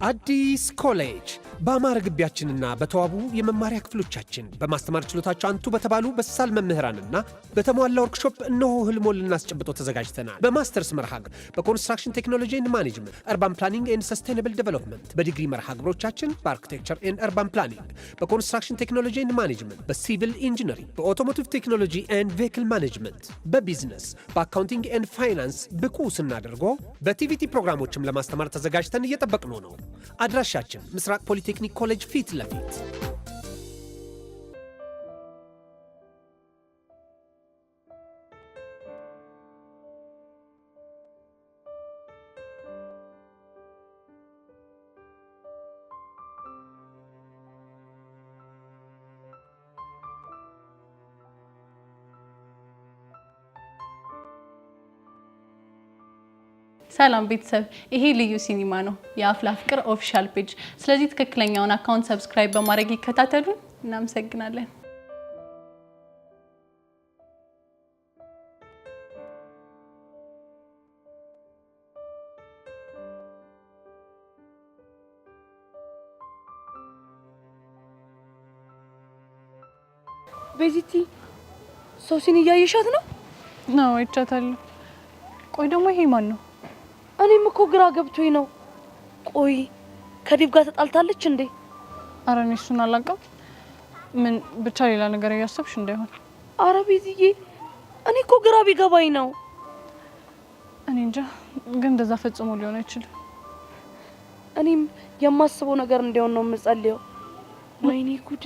አዲስ ኮሌጅ በአማረ ግቢያችንና በተዋቡ የመማሪያ ክፍሎቻችን በማስተማር ችሎታቸው አንቱ በተባሉ በሳል መምህራንና በተሟላ ወርክሾፕ እነሆ ህልሞን ልናስጨብጦ ተዘጋጅተናል። በማስተርስ መርሃ ግብር በኮንስትራክሽን ቴክኖሎጂ ኤንድ ማኔጅመንት፣ አርባን ፕላኒንግ ኤንድ ሰስቴናብል ዴቨሎፕመንት፣ በዲግሪ መርሃ ግብሮቻችን በአርኪቴክቸር ኤንድ አርባን ፕላኒንግ፣ በኮንስትራክሽን ቴክኖሎጂ ኤንድ ማኔጅመንት፣ በሲቪል ኢንጂነሪንግ፣ በኦቶሞቲቭ ቴክኖሎጂ ኤንድ ቬሂክል ማኔጅመንት፣ በቢዝነስ፣ በአካውንቲንግ ኤንድ ፋይናንስ ብቁ ስናደርጎ በቲቪቲ ፕሮግራሞችም ለማስተማር ተዘጋጅተን እየጠበቅነው ነው። አድራሻችን ምስራቅ ፖሊቴክኒክ ኮሌጅ ፊት ለፊት። ሰላም ቤተሰብ፣ ይሄ ልዩ ሲኒማ ነው የአፍላ ፍቅር ኦፊሻል ፔጅ። ስለዚህ ትክክለኛውን አካውንት ሰብስክራይብ በማድረግ ይከታተሉን። እናመሰግናለን። ቤዚቲ ሶሲን እያየሻት ነው? ነው አይቻታለሁ። ቆይ ደግሞ ይሄ ማን ነው? እኔም እኮ ግራ ገብቶኝ ነው። ቆይ ከዲብ ጋር ተጣልታለች እንዴ? ኧረ እኔ እሱን አላውቅም። ምን ብቻ ሌላ ነገር እያሰብሽ እንዳይሆን። ኧረ ቤዚዬ እኔ እኮ ግራ ቢገባኝ ነው። እኔ እንጃ፣ ግን እንደዛ ፈጽሞ ሊሆን አይችልም። እኔም የማስበው ነገር እንዲሆን ነው የምጸልየው። ወይኔ ጉዴ!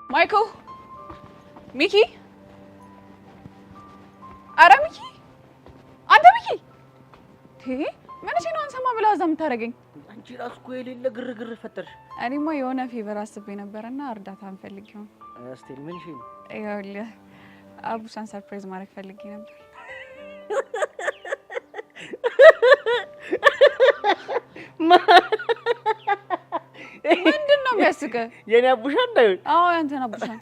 ማይኮ፣ ሚኪ፣ አረ ሚኪ፣ አንተ ሚኪ፣ መቼ ነው አንሰማ ብላ እዛ የምታደርገኝ? አንቺ ራስ እኮ የሌለ ግርግር ፈጠርሽ። እኔማ የሆነ ፌቨር አስቤ ነበርና እርዳታ እንፈልጊው። እስቲ ምን ሺ? ይኸውልህ አቡሻን ሰርፕራይዝ ማድረግ ፈልጌ ነበር። ምንድን ነው የሚያስቅህ? የኔ አቡሻን እንዳይሆን? አዎ ያንተን አቡሻን።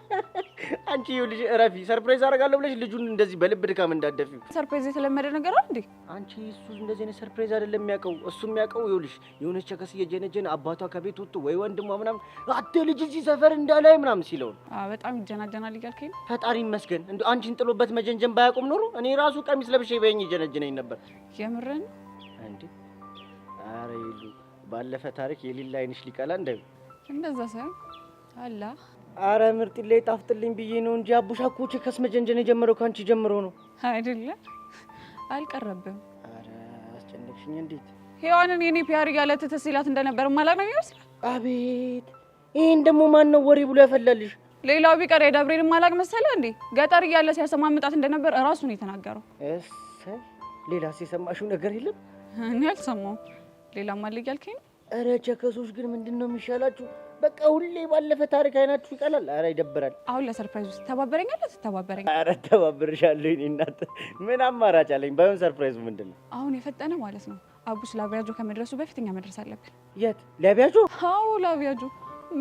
አንቺ ልጅ እረፊ። ሰርፕራይዝ አደርጋለሁ ብለሽ ልጁን እንደዚህ በልብ ድካም እንዳትደፊው። ሰርፕራይዝ የተለመደ ነገር አይደል እንዴ? አንቺ እሱ እንደዚህ አይነት ሰርፕራይዝ አይደለም የሚያውቀው። እሱ የሚያውቀው ይኸውልሽ የሆነች ቸከስ እየጀነጀነ አባቷ ከቤት ወጥቶ ወይ ወንድሟ ምናምን አተ ልጅ እዚህ ሰፈር እንዳላይ ምናምን ሲለው በጣም ይጀናጀናል እያልከኝ ነው? ፈጣሪ ይመስገን። እንደው አንቺን ጥሎበት መጀንጀን ባያቆም ኖሮ እኔ ራሱ ቀሚስ ለብሼ በእኝ ይጀነጀነኝ ነበር። የምርን እንዴ? አረ ይሉ ባለፈ ታሪክ የሌላ አይንሽ ሊቀላ እንደዛ ሳይሆን አላ አረ ምርጥ ላይ ጣፍጥልኝ ብዬ ነው እንጂ አቡሻ እኮ ቸከስ መጀንጀን የጀመረው ካንቺ ጀምሮ ነው አይደለ? አልቀረብም። አረ አስጨነቅሽኝ። እንዴት ሄዋንን የኔ ፒያር ያለ ተተሲላት እንደነበር ማላቅ ነው የሚመስል? አቤት! ይሄን ደግሞ ማን ነው ወሬ ብሎ ያፈላልሽ? ሌላው ቢቀር የዳብሬን ማላቅ መሰለ እንዴ? ገጠር እያለ ሲያሰማምጣት እንደነበር እራሱ ነው የተናገረው። እሰይ! ሌላስ የሰማሽው ነገር የለም? እኔ አልሰማሁም። ሌላም አለ እያልከኝ ነው? አረ ቸከሶች ግን ምንድነው የሚሻላችሁ? በቃ ሁሌ ባለፈ ታሪክ አይናችሁ ይቀላል። አረ ይደብራል። አሁን ለሰርፕራይዝ ተባበረኛለህ? ተባበረኝ። አረ ተባብርሻለሁ። እኔ እናት ምን አማራጭ አለኝ? ባይሆን ሰርፕራይዙ ምንድነው? አሁን የፈጠነ ማለት ነው። አቡሽ ላቪያጆ ከመድረሱ በፊት እኛ መድረስ አለብን። የት ላቪያጆ? አዎ ላቪያጆ።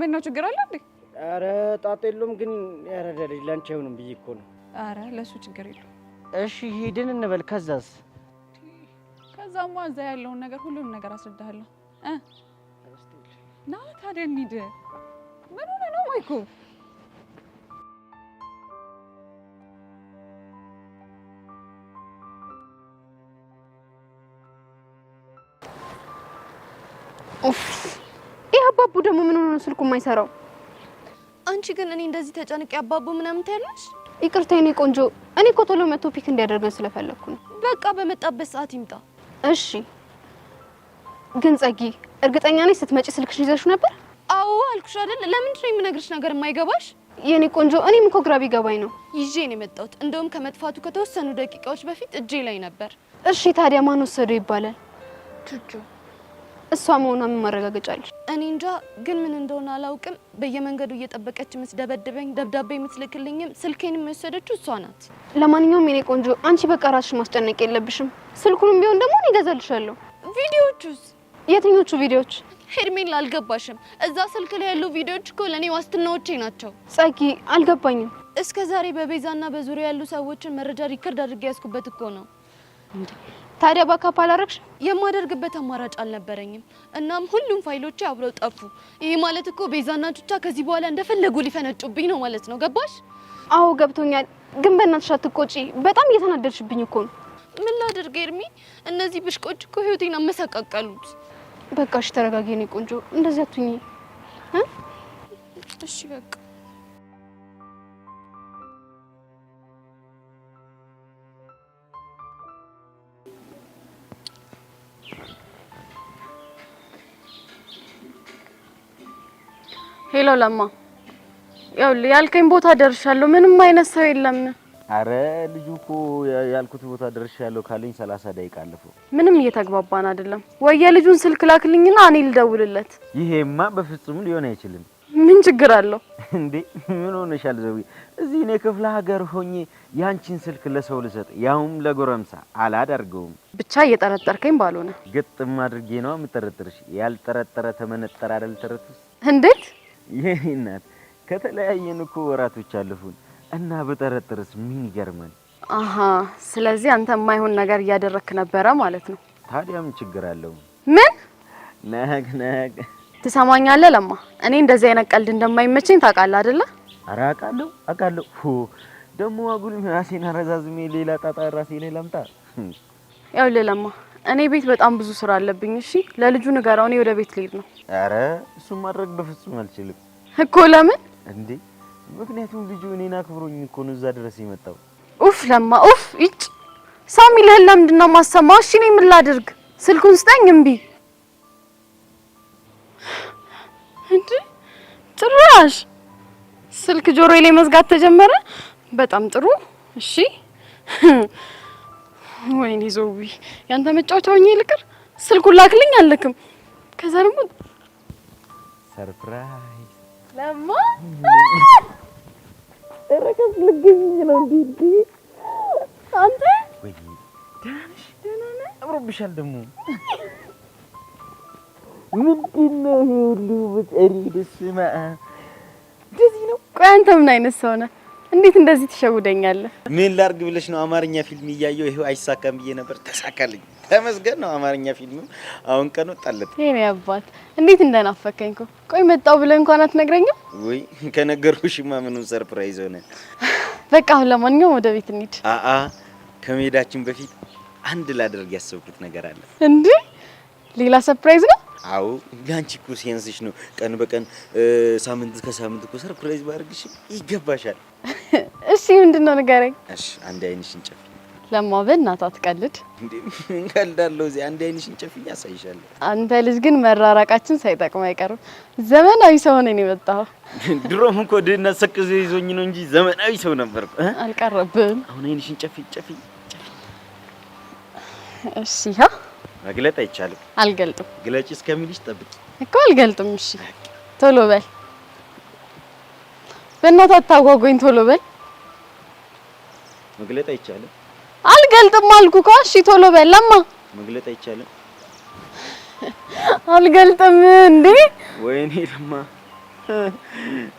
ምን ነው ችግር አለ እንዴ? አረ ጣጣ የለውም። ግን ያረዳ ልጅ ላንቺ አይሆንም ብዬ እኮ ነው። አረ ለሱ ችግር የለውም። እሺ ሄድን እንበል። ከዛስ? ከዛማ እዛ ያለውን ነገር ሁሉንም ነገር አስረዳሃለሁ። ና ታዲያ እንሂድ። ምን ሆነ ነው ማይኮ? ይሄ አባቡ ደግሞ ምን ሆነ ነው ስልኩ የማይሰራው? አንቺ ግን እኔ እንደዚህ ተጨንቄ አባቡ ምናምን ታያለሽ? ይቅርታ የኔ ቆንጆ፣ እኔ እኮ ቶሎ መጥቶ ፒክ እንዲያደርገን ስለፈለኩ ነው። በቃ በመጣበት ሰዓት ይምጣ። እሺ። ግን ጸጊ፣ እርግጠኛ ነኝ ስትመጪ ስልክሽን ይዘሽው ነበር? አዎ አልኩሽ አይደል? ለምንድን ነው የምነግርሽ ነገር የማይገባሽ? የኔ ቆንጆ፣ እኔም እኮ ግራ ቢገባኝ ነው ይዤ ነው የመጣሁት። እንደውም ከመጥፋቱ ከተወሰኑ ደቂቃዎች በፊት እጄ ላይ ነበር። እሺ ታዲያ ማን ወሰደው ይባላል? ቹቹ። እሷ መሆኗን ምን ማረጋገጫ አለሽ? እኔ እንጃ፣ ግን ምን እንደሆነ አላውቅም። በየመንገዱ እየጠበቀች የምትደበድበኝ፣ ደብዳቤ የምትልክልኝም ስልኬንም የወሰደችው እሷ ናት። ለማንኛውም የኔ ቆንጆ፣ አንቺ በቃ ራስሽ ማስጨነቅ የለብሽም። ስልኩንም ቢሆን ደግሞ እኔ እገዛልሻለሁ። ቪዲዮቹስ? የትኞቹ ቪዲዮዎች? ሄርሜላ አልገባሽም? እዛ ስልክ ላይ ያሉ ቪዲዮዎች እኮ ለኔ ዋስትናዎቼ ናቸው። ጸጊ፣ አልገባኝም። እስከ ዛሬ በቤዛና በዙሪያ ያሉ ሰዎችን መረጃ ሪከርድ አድርጌ ያስኩበት እኮ ነው። ታዲያ ባካፕ አላረግሽ? የማደርግበት አማራጭ አልነበረኝም። እናም ሁሉም ፋይሎቼ አብረው ጠፉ። ይሄ ማለት እኮ ቤዛና ቹቻ ከዚህ በኋላ እንደፈለጉ ሊፈነጩብኝ ነው ማለት ነው። ገባሽ? አዎ ገብቶኛል። ግን በእናትሽ አትቆጪ። በጣም እየተናደድሽብኝ እኮ ነው። ምን ላድርግ ኤርሚ? እነዚህ ብሽቆች እኮ ህይወቴን አመሰቃቀሉት። በቃ እሺ ተረጋጊ የኔ ቆንጆ። እንደዚህ አትሁኚ። እሺ በቃ ሄሎ ለማ፣ ያልከኝ ቦታ ደርሻለሁ። ምንም አይነት ሰው የለም። አረ ልጁ እኮ ያልኩት ቦታ ደርሻለሁ ካለኝ 30 ደቂቃ አለፈው። ምንም እየተግባባን አይደለም። ወይ የልጁን ስልክ ላክልኝና እኔ ልደውልለት። ይሄማ በፍጹም ሊሆን አይችልም። ምን ችግር አለው እንዴ? ምን ሆነሻል ዘዊ? እዚህ እኔ ክፍለ ሀገር ሆኜ ያንቺን ስልክ ለሰው ልሰጥ ያውም ለጎረምሳ አላደርገውም። ብቻ እየጠረጠርከኝ ባልሆነ ግጥም አድርጌ ነው የምጠረጥርሽ። ያልጠረጠረ ተመነጠረ አይደል ተረቱስ? እንዴት? የኔ እናት ከተለያየን እኮ ወራቶች አለፉን እና በጠረጥርስ ምን ይገርማል? አሃ፣ ስለዚህ አንተ የማይሆን ነገር እያደረክ ነበረ ማለት ነው። ታዲያ ምን ችግር አለው? ምን ነግ ትሰማኛለህ ለማ? እኔ እንደዚህ አይነት ቀልድ እንደማይመቸኝ ታውቃለህ አይደለ? ኧረ አውቃለሁ። ደግሞ አጉል ራሴን አረዛዝሜ ሌላ ጣጣ ራሴ ላይ ላምጣ። ያው ለማ እኔ ቤት በጣም ብዙ ስራ አለብኝ። እሺ ለልጁ ንገረው፣ እኔ ወደ ቤት ልሄድ ነው። ኧረ እሱን ማድረግ በፍጹም አልችልም እኮ። ለምን እንዴ? ምክንያቱም ልጁ እኔን አክብሮኝ እኮ ነው እዛ ድረስ የመጣው። ኡፍ ለማ ኡፍ። ይጭ ሳሚ ለህል ለምንድን ነው የማሰማው? እሺ እኔ ምን ላድርግ? ስልኩን ስጠኝ። እምቢ እንዴ? ጭራሽ ስልክ ጆሮዬ ላይ መዝጋት ተጀመረ። በጣም ጥሩ። እሺ ወይኔ ዞዊ ያንተ መጫወቻ ሆኜ ልቅር። ስልኩን ላክልኝ አልልክም። ከዛ ደግሞ ሰርፕራይዝ ለማ ረከስ ልገኝ ነው እንዴ? አንተ ወይ ደህና ነህ? አምሮብሻል ደግሞ ምንድነው ሁሉ በጠሪ ደስማ እንደዚህ ነው። ቆይ አንተ ምን አይነት ሰው ነህ? እንዴት እንደዚህ ትሸውደኛለህ? ምን ላርግ ብለሽ ነው? አማርኛ ፊልም እያየሁ ይሄው አይሳካም ብዬ ነበር፣ ተሳካልኝ። ተመስገን ነው። አማርኛ ፊልም አሁን ቀኑ ጣለት። የኔ አባት እንዴት እንደናፈከኝ እኮ። ቆይ መጣው ብለህ እንኳን አትነግረኝም? ወይ ከነገርኩሽማ ምኑን ሰርፕራይዝ ሆነ። በቃ አሁን ለማንኛውም ወደ ቤት እንሂድ። ከመሄዳችን በፊት አንድ ላደርግ ያሰብኩት ነገር አለ። እንዴ ሌላ ሰርፕራይዝ ነው? አዎ ያንቺ እኮ ሴንስሽ ነው። ቀን በቀን ሳምንት ከሳምንት እኮ ሰርፕራይዝ ባደርግሽ ይገባሻል። እሺ ምንድነው ንገረኝ። እሺ አንድ አይንሽን ጨፍኝ። ለማ በእናትህ አትቀልድ። እንዴ ምን ቀልዳለሁ? እዚህ አንድ አይንሽን ጨፍኝ አሳይሻለሁ። አንተ ልጅ ግን መራራቃችን ሳይጠቅም አይቀርም። ዘመናዊ ሰው ነኝ የመጣው። ድሮም እኮ ድህነት ሰቅዞ ይዞኝ ነው እንጂ ዘመናዊ ሰው ነበር። አልቀረብም። አሁን አይንሽን ጨፍኝ። እሺ ሀ መግለጥ አይቻልም። አልገልጥም። ግለጪ እስከሚልሽ ጠብቂ እኮ አልገልጥም። እሺ ቶሎ በል በእናትህ አታጓጓኝ። ቶሎ በል። መግለጥ አይቻልም። አልገልጥም አልኩ እኮ። እሺ ቶሎ በል። ለማ መግለጥ አይቻልም። አልገልጥም እንዴ?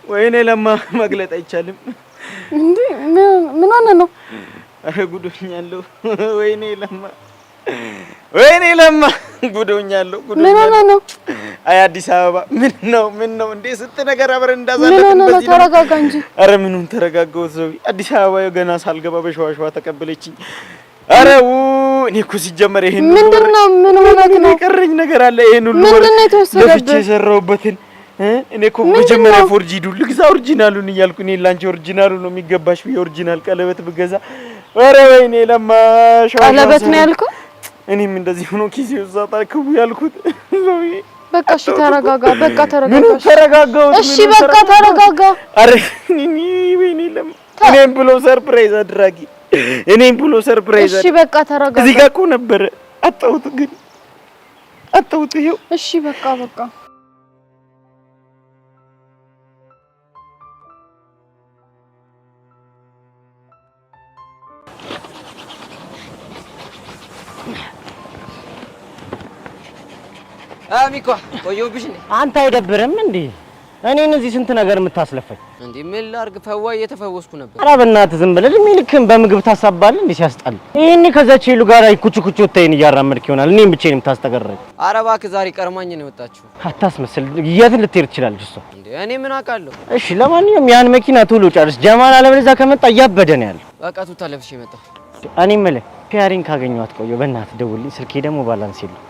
ወይኔ ለማ መግለጥ አይቻልም እንዴ? ምን ሆነ ነው? አረ ጉዶኛለሁ። ወይኔ ለማ ጉዶኛለሁ። ምን ሆነ ነው? አይ አዲስ አበባ ምን ነው እንዴ? ስንት ነገር አብረን እንዳሳለፍን ምን በዚህ ነው። ተረጋጋ እንጂ። አረ ምኑን ተረጋጋው? ሰው አዲስ አበባ ገና ሳልገባ በሸዋሸዋ ተቀበለችኝ። አረ እኔ እኮ ሲጀመር ይሄን ምንድነው? ምን ሆነህ ነው? የቀረኝ ነገር አለ። ይሄን ሁሉ ምንድነው የተወሰደብህ? ለፍቼ የሰራሁበትን እኔ እኮ መጀመሪያ ፎርጂዱ ልግዛ ኦሪጂናሉን እያልኩ እኔ ላንቺ ኦሪጂናሉ ነው የሚገባሽ ብዬ ኦሪጂናል ቀለበት ብገዛ፣ አረ ወይኔ ለማ ቀለበት ነው ያልኩት። እኔም እንደዚህ ሆኖ ኪሴ ውስጥ አጣክቡ ያልኩት። በቃ እሺ ተረጋጋ። በቃ ተረጋጋ። ምን ተረጋጋው? እሺ በቃ ተረጋጋ። አረ ወይኔ ለማ እኔም ብሎ ሰርፕራይዝ አድራጊ፣ እኔም ብሎ ሰርፕራይዝ። እሺ በቃ ተረጋጋ። እዚህ ጋር እኮ ነበረ አጣሁት፣ ግን አጣሁት። ይሄው እሺ በቃ ሚኳ ቆየሁብሽ እንዴ? አንተ አይደብርም እንዴ? እኔን እዚህ ስንት ነገር የምታስለፈኝ እንዴ? ምን ላድርግ? ፈዋይ እየተፈወስኩ ነበር። ኧረ በእናትህ ዝም ብለህ እድሜ ልክህን በምግብ ታሳባለህ እንዴ? ሲያስጠላ። ይሄኔ ከዛች ሄሉ ጋር ኩቹ ወታይን እያራመድክ ይሆናል። እኔም ብቻዬን የምታስተገረኝ። ኧረ እባክህ ዛሬ ቀርማኝ ነው የወጣችው። አታስመስል። የት ልትሄድ ትችላለች እሷ? እንዴ እኔ ምን አውቃለሁ? እሺ ለማንኛውም ያን መኪና ቶሎ ጨርስ። ጀማል አለበለዚያ ከመጣ እያበደ ነው ያለው። በቃ ቱታ ለብሼ መጣሁ። እኔ የምልህ ፒያሪን ካገኘኋት ቆየሁ። በእናትህ ደውልልኝ። ስልኬ ደግሞ ባላንስ የለውም።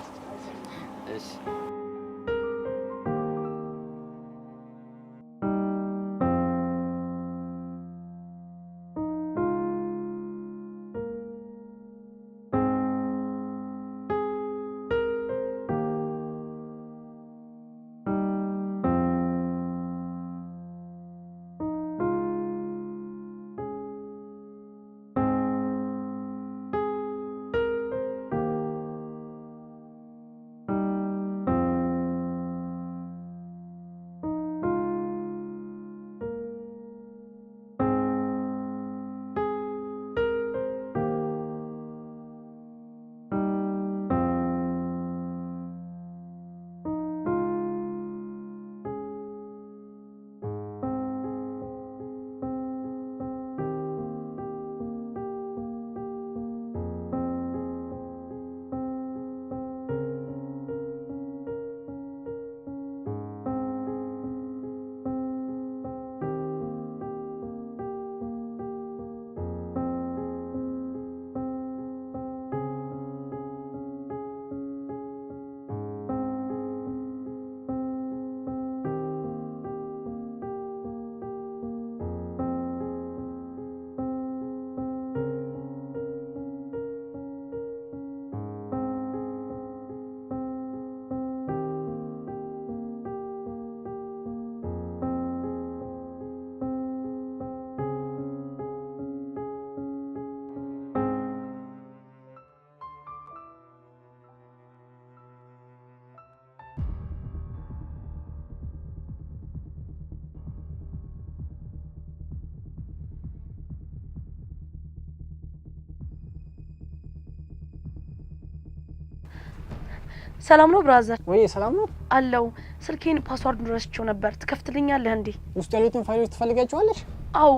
ሰላም ነው ብራዘር? ወይ ሰላም ነው አለው። ስልኬን ፓስዋርዱን ረስቼው ነበር። ትከፍትልኛለህ እንዴ? ውስጥ ያሉትን ፋይሎች ትፈልጋቸዋለሽ? አው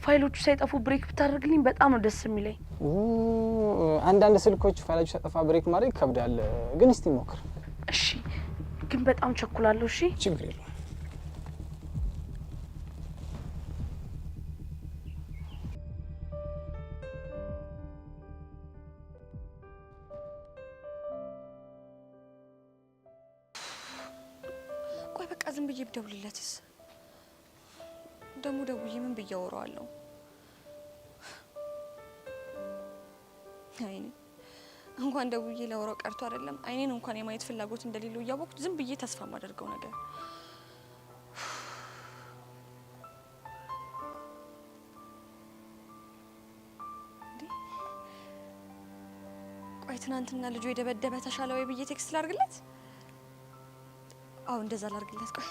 ፋይሎቹ ሳይጠፉ ብሬክ ብታደርግልኝ በጣም ነው ደስ የሚለኝ። አንዳንድ ስልኮች ፋይሎች ሳይጠፋ ብሬክ ማድረግ ይከብዳል፣ ግን እስቲ ሞክር። እሺ፣ ግን በጣም ቸኩላለሁ። እሺ፣ ችግር የለውም። ቆይ በቃ ዝም ብዬ ብደውልለትስ? ደሞ ደውዬ ምን ብዬ አወራዋለሁ? አይኔ እንኳን ደውዬ ላወራው ቀርቶ አይደለም አይኔን እንኳን የማየት ፍላጎት እንደሌለው እያወቅኩት ዝም ብዬ ተስፋ ማደርገው ነገር። ቆይ ትናንትና ልጁ የደበደበ ተሻለ ወይ ብዬ ቴክስት ላርግለት? አው እንደዛ ላርግለት። ቆይ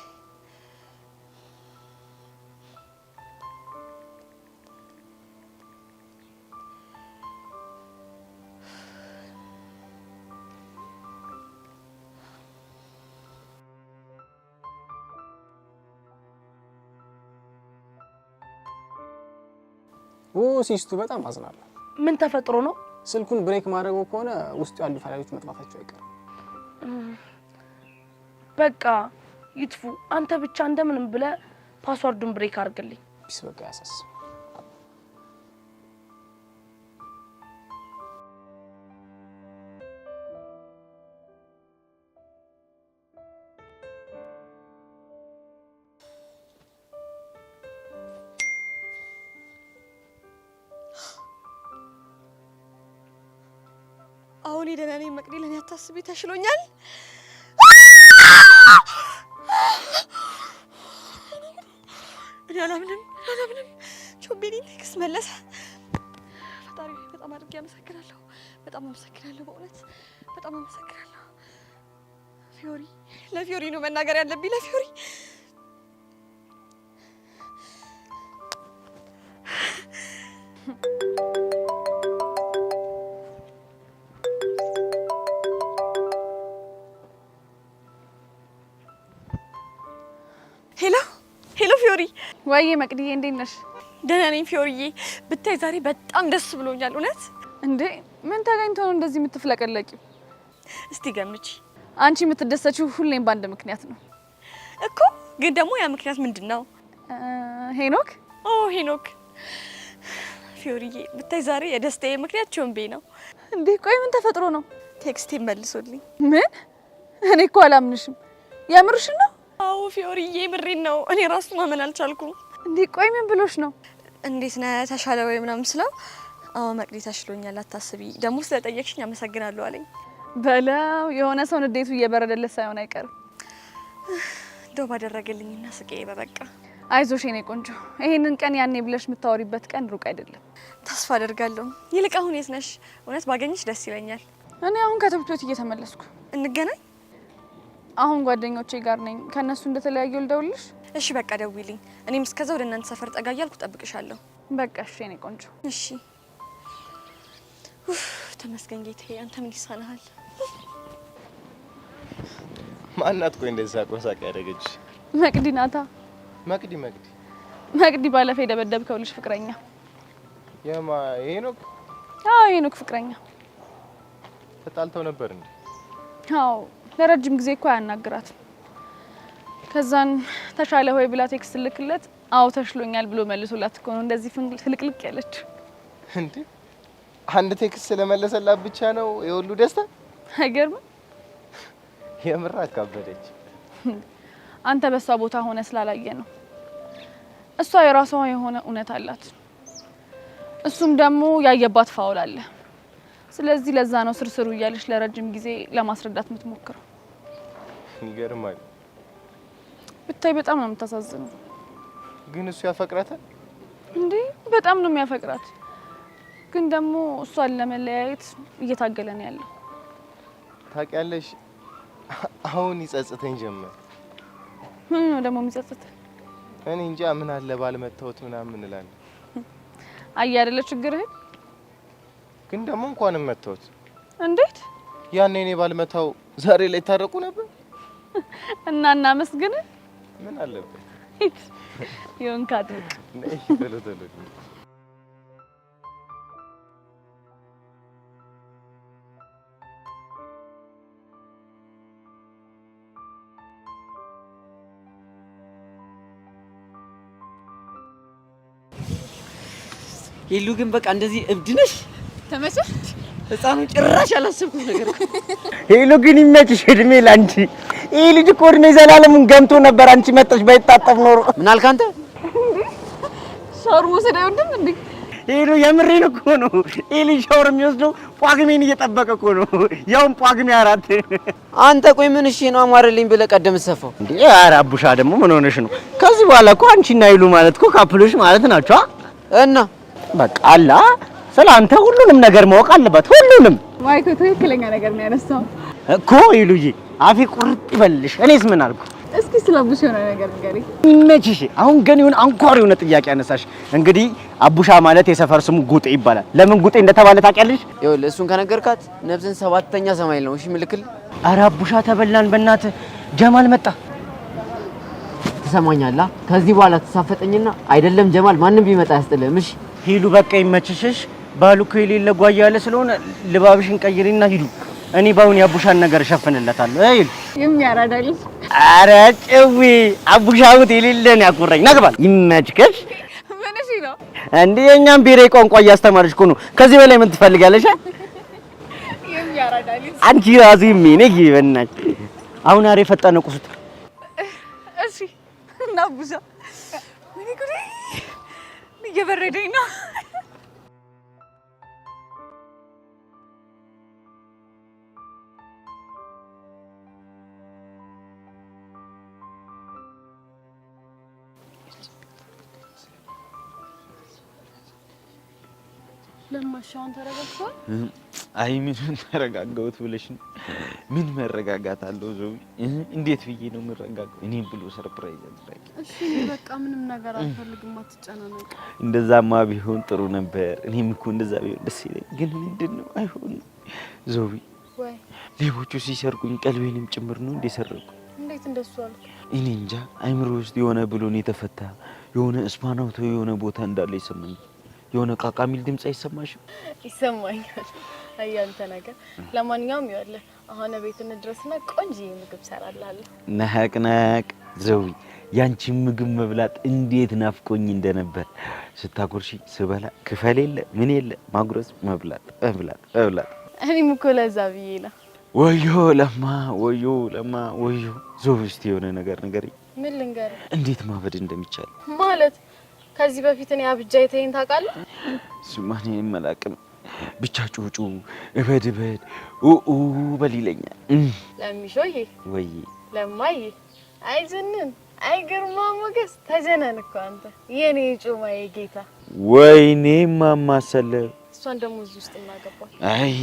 ሲስቱ በጣም አዝናለሁ። ምን ተፈጥሮ ነው? ስልኩን ብሬክ ማድረጉ ከሆነ ውስጥ ያሉ ፋይሎች መጥፋታቸው አይቀርም። በቃ ይጥፉ። አንተ ብቻ እንደምንም ብለህ ፓስወርዱን ብሬክ አድርግልኝ። ቢስ በቃ ያሳስብ። አሁን ደህና ነኝ መቅዲ፣ ለኔ አታስቢ፣ ተሽሎኛል። እኔ አላምንም ቾቤኒ ቴክስት መለሰ። ፈጣሪ በጣም አድርጌ አመሰግናለሁ። በጣም አመሰግናለሁ፣ በእውነት በጣም አመሰግናለሁ። ፊዮሪ፣ ለፊዮሪ ነው መናገር ያለብኝ፣ ለፊዮሪ። ሄሎ ፊዮሪ። ወይዬ መቅዲዬ እንዴት ነሽ? ደህና ነኝ ፊዮሪዬ። ብታይ ዛሬ በጣም ደስ ብሎኛል። እውነት እንዴ ምን ተገኝቶ ነው እንደዚህ የምትፍለቀለቂው? እስቲ ገምቺ። አንቺ የምትደሰችው ሁሌም በአንድ ምክንያት ነው እኮ። ግን ደግሞ ያ ምክንያት ምንድነው? ሄኖክ። ሄኖክ። ፊዮሪዬ ብታይ ዛሬ የደስታዬ ምክንያት ቾምቤ ነው። እንዴ ቆይ ምን ተፈጥሮ ነው? ቴክስቴ መልሶልኝ። ምን? እኔ እኮ አላምንሽም። የምርሽን ነው? አዎ ፊዮሪዬ ምሬን ነው። እኔ ራሱ ማመን አልቻልኩም። እንዴ ቆይ ምን ብሎሽ ነው? እንዴት ነህ ተሻለ ወይ ምናምን ስለው አዎ መቅዲ ተሽሎኛል አታስቢ፣ ደግሞ ስለጠየቅሽኝ አመሰግናለሁ አለኝ። በለው የሆነ ሰው ንዴቱ እየበረደለት ሳይሆን አይቀርም። እንደው ባደረገልኝና ስቄ በበቃ። አይዞሽ የኔ ቆንጆ፣ ይሄንን ቀን ያኔ ብለሽ የምታወሪበት ቀን ሩቅ አይደለም። ተስፋ አደርጋለሁ። ይልቅ አሁን የት ነሽ? እውነት ባገኝሽ ደስ ይለኛል። እኔ አሁን ከትምህርት ቤት እየተመለስኩ። እንገናኝ? አሁን ጓደኞቼ ጋር ነኝ። ከነሱ እንደተለያየው ልደውልሽ? እሺ በቃ ደውይልኝ። እኔም እስከዛ ወደ እናንተ ሰፈር ጠጋ እያልኩ እጠብቅሻለሁ። በቃ እሺ የኔ ቆንጆ። እሺ። ተመስገን ጌታዬ፣ አንተ ምን ይሳናሃል? ማናት? ቆይ እንደዛ ቆሳቅ ያደረገች መቅዲ ናታ። መቅዲ መቅዲ ባለፈ የደበደብከው ልጅ ፍቅረኛ። የማ ሄኖክ? አዎ ሄኖክ ፍቅረኛ። ተጣልተው ነበር እንዴ? አዎ ለረጅም ጊዜ እኮ አያናግራትም። ከዛን ተሻለ ሆይ ብላ ቴክስት ልክለት አዎ ተሽሎኛል ብሎ መልሶላት እኮ ነው እንደዚህ ፍልቅልቅ ያለች። እንዴ አንድ ቴክስት ስለመለሰላት ብቻ ነው የሁሉ ደስታ? አይገርም? የምር አካበደች። አንተ በሷ ቦታ ሆነ ስላላየ ነው። እሷ የራሷ የሆነ እውነት አላት፣ እሱም ደግሞ ያየባት ፋውል አለ። ስለዚህ ለዛ ነው ስርስሩ እያለች ለረጅም ጊዜ ለማስረዳት የምትሞክረው። ይገርማል። ብታይ በጣም ነው የምታሳዝነው። ግን እሱ ያፈቅራታል እንዴ? በጣም ነው የሚያፈቅራት። ግን ደግሞ እሷን ለመለያየት እየታገለ ነው ያለው። ታውቂያለሽ፣ አሁን ይጸጽተኝ ጀመር። ምን ነው ደግሞ የሚጸጽት? እኔ እንጃ። ምን አለ ባልመታወት ምናምን እንላለን። አይ አይደለ ችግርህ። ግን ደግሞ እንኳንም መታወት። እንዴት? ያኔ እኔ ባልመታው ዛሬ ላይ ታረቁ ነበር። እና መስግን ምን አለበት? ይሁን ካድርቅ ነይ ቶሎ ቶሎ። ሄሉ ግን በቃ እንደዚህ እብድ ነሽ? ተመቸሽ? ህፃኑ ጭራሽ አላሰብኩት ነገር። ሄሉ ግን ይመችሽ፣ እድሜ ላንቺ። ይሄ ልጅ እኮ እድሜ ዘላለሙን ገምቶ ነበር። አንቺ መጣሽ ባይጣጣፍ ኖሮ። ምን አልክ አንተ? ሻወር መውሰድ አይወድም እንዴ? ሄሉ የምሬን እኮ ነው። ይሄ ልጅ ሻወር የሚወስደው ጳጉሜን እየጠበቀ እኮ ነው። ያውም ጳጉሜ 4። አንተ ቆይ ምን እሺ ነው አማረልኝ ብለህ ቀደም ሰፋው እንዴ? ኧረ አቡሻ ደግሞ ምን ሆነሽ ነው? ከዚህ በኋላ እኮ አንቺና ሄሉ ማለት እኮ ካፕሎች ማለት ናቸው። እና በቃ አላ ስላንተ ሁሉንም ነገር ማወቅ አለባት። ሁሉንም ማይኮ ትክክለኛ ነገር ነው ያነሳው እኮ ሄሉዬ። አፌ ቁርጥ ይበልሽ። እኔስ ምን አልኩ? እስኪ ስለብሽ የሆነ ነገር ንገሪ። ይመችሽ። አሁን ግን ይሁን አንኳር የሆነ ጥያቄ ያነሳሽ። እንግዲህ አቡሻ ማለት የሰፈር ስሙ ጉጤ ይባላል። ለምን ጉጤ እንደተባለ ታውቂያለሽ? ይኸውልህ እሱን ከነገርካት ነፍስን 7ኛ ሰማይ ነው። እሺ ምልክል። ኧረ አቡሻ ተበላን በእናትህ። ጀማል መጣ። ትሰማኛለህ? ከዚህ በኋላ ተሳፈጠኝና አይደለም ጀማል ማንም ቢመጣ ያስጥልህም። እሺ ሂዱ በቃ ይመችሽሽ። ባሉ እኮ የሌለ ጓያ ያለ ስለሆነ ልባብሽን ቀይሪና ሂዱ። እኔ ባሁን የአቡሻን ነገር እሸፍንለታለሁ። አይል የሚያራዳልሽ። ኧረ ጭዊ አቡሻውት የሌለን ያኩራኝ ነግባል። ይመችከሽ። ምን እሺ ነው እንዴ? የኛም ብሔራዊ ቋንቋ እያስተማርሽ እኮ ነው። ከዚህ በላይ ምን ትፈልጋለሽ? የሚያራዳልሽ አንቺ ራሱ ይሜነኝ ይበናች። አሁን አሬ ፈጣን ቁሱት። እሺ እና አቡሻ ምን ይጉሪ እየበረደኝ ነው። ለማሻውን ተረጋግቷል። አይ ምን ተረጋጋሁት ብለሽ ነው? ምን መረጋጋት አለው? ዘው እንዴት ብዬ ነው የምረጋጋው? እኔም ብሎ ሰርፕራይዝ አድርጋኝ። እሺ በቃ ምንም ነገር አልፈልግም፣ አትጨናነቅ። እንደዛማ ቢሆን ጥሩ ነበር። እኔም እኮ እንደዛ ቢሆን ደስ ይለኝ። ግን ምንድነው አይሆንም። ዘው ወይ ሌቦቹ ሲሰርቁኝ ቀልቤንም ጭምር ነው እንደ ሰረቁ። እንዴት እንደሱ አልኩ? እኔ እንጃ አይምሮ ውስጥ የሆነ ብሎን የተፈታ የሆነ እስፓናውቶ የሆነ ቦታ እንዳለ ይሰማኝ። የሆነ ቃቃሚል ድምጽ አይሰማሽም? ይሰማኛል። አያንተ ነገር ለማንኛውም ይኸውልህ አሁን ቤት እንድረስና ቆንጆ ምግብ ሰራላለሁ። ነቅ ዘዊ ያንቺ ምግብ መብላት እንዴት ናፍቆኝ እንደነበር ስታጎርሺ ስበላ ክፈል የለ ምን የለ ማጉረስ መብላት መብላት መብላት። እኔም እኮ ለዛ ብዬ ነው። ወዮ ለማ ወዮ ዞብ እስቲ የሆነ ነገር ንገሪኝ። ምን ልንገር? እንዴት ማበድ እንደሚቻል ማለት ከዚህ በፊት እኔ አብጃ የተይን ታውቃለህ? ስማኔ መላቅም ብቻ ጩጩ እበድ ኡኡ በሊለኛል። ለሚሾዬ ወይ ለማዬ አይ ዝንን አይ ግርማ ሞገስ ተጀነን እኮ አንተ የኔ ጩማዬ ጌታ። ወይኔ ማማሰለ እሷን ደግሞ እዚህ ውስጥ እናገባል። አይ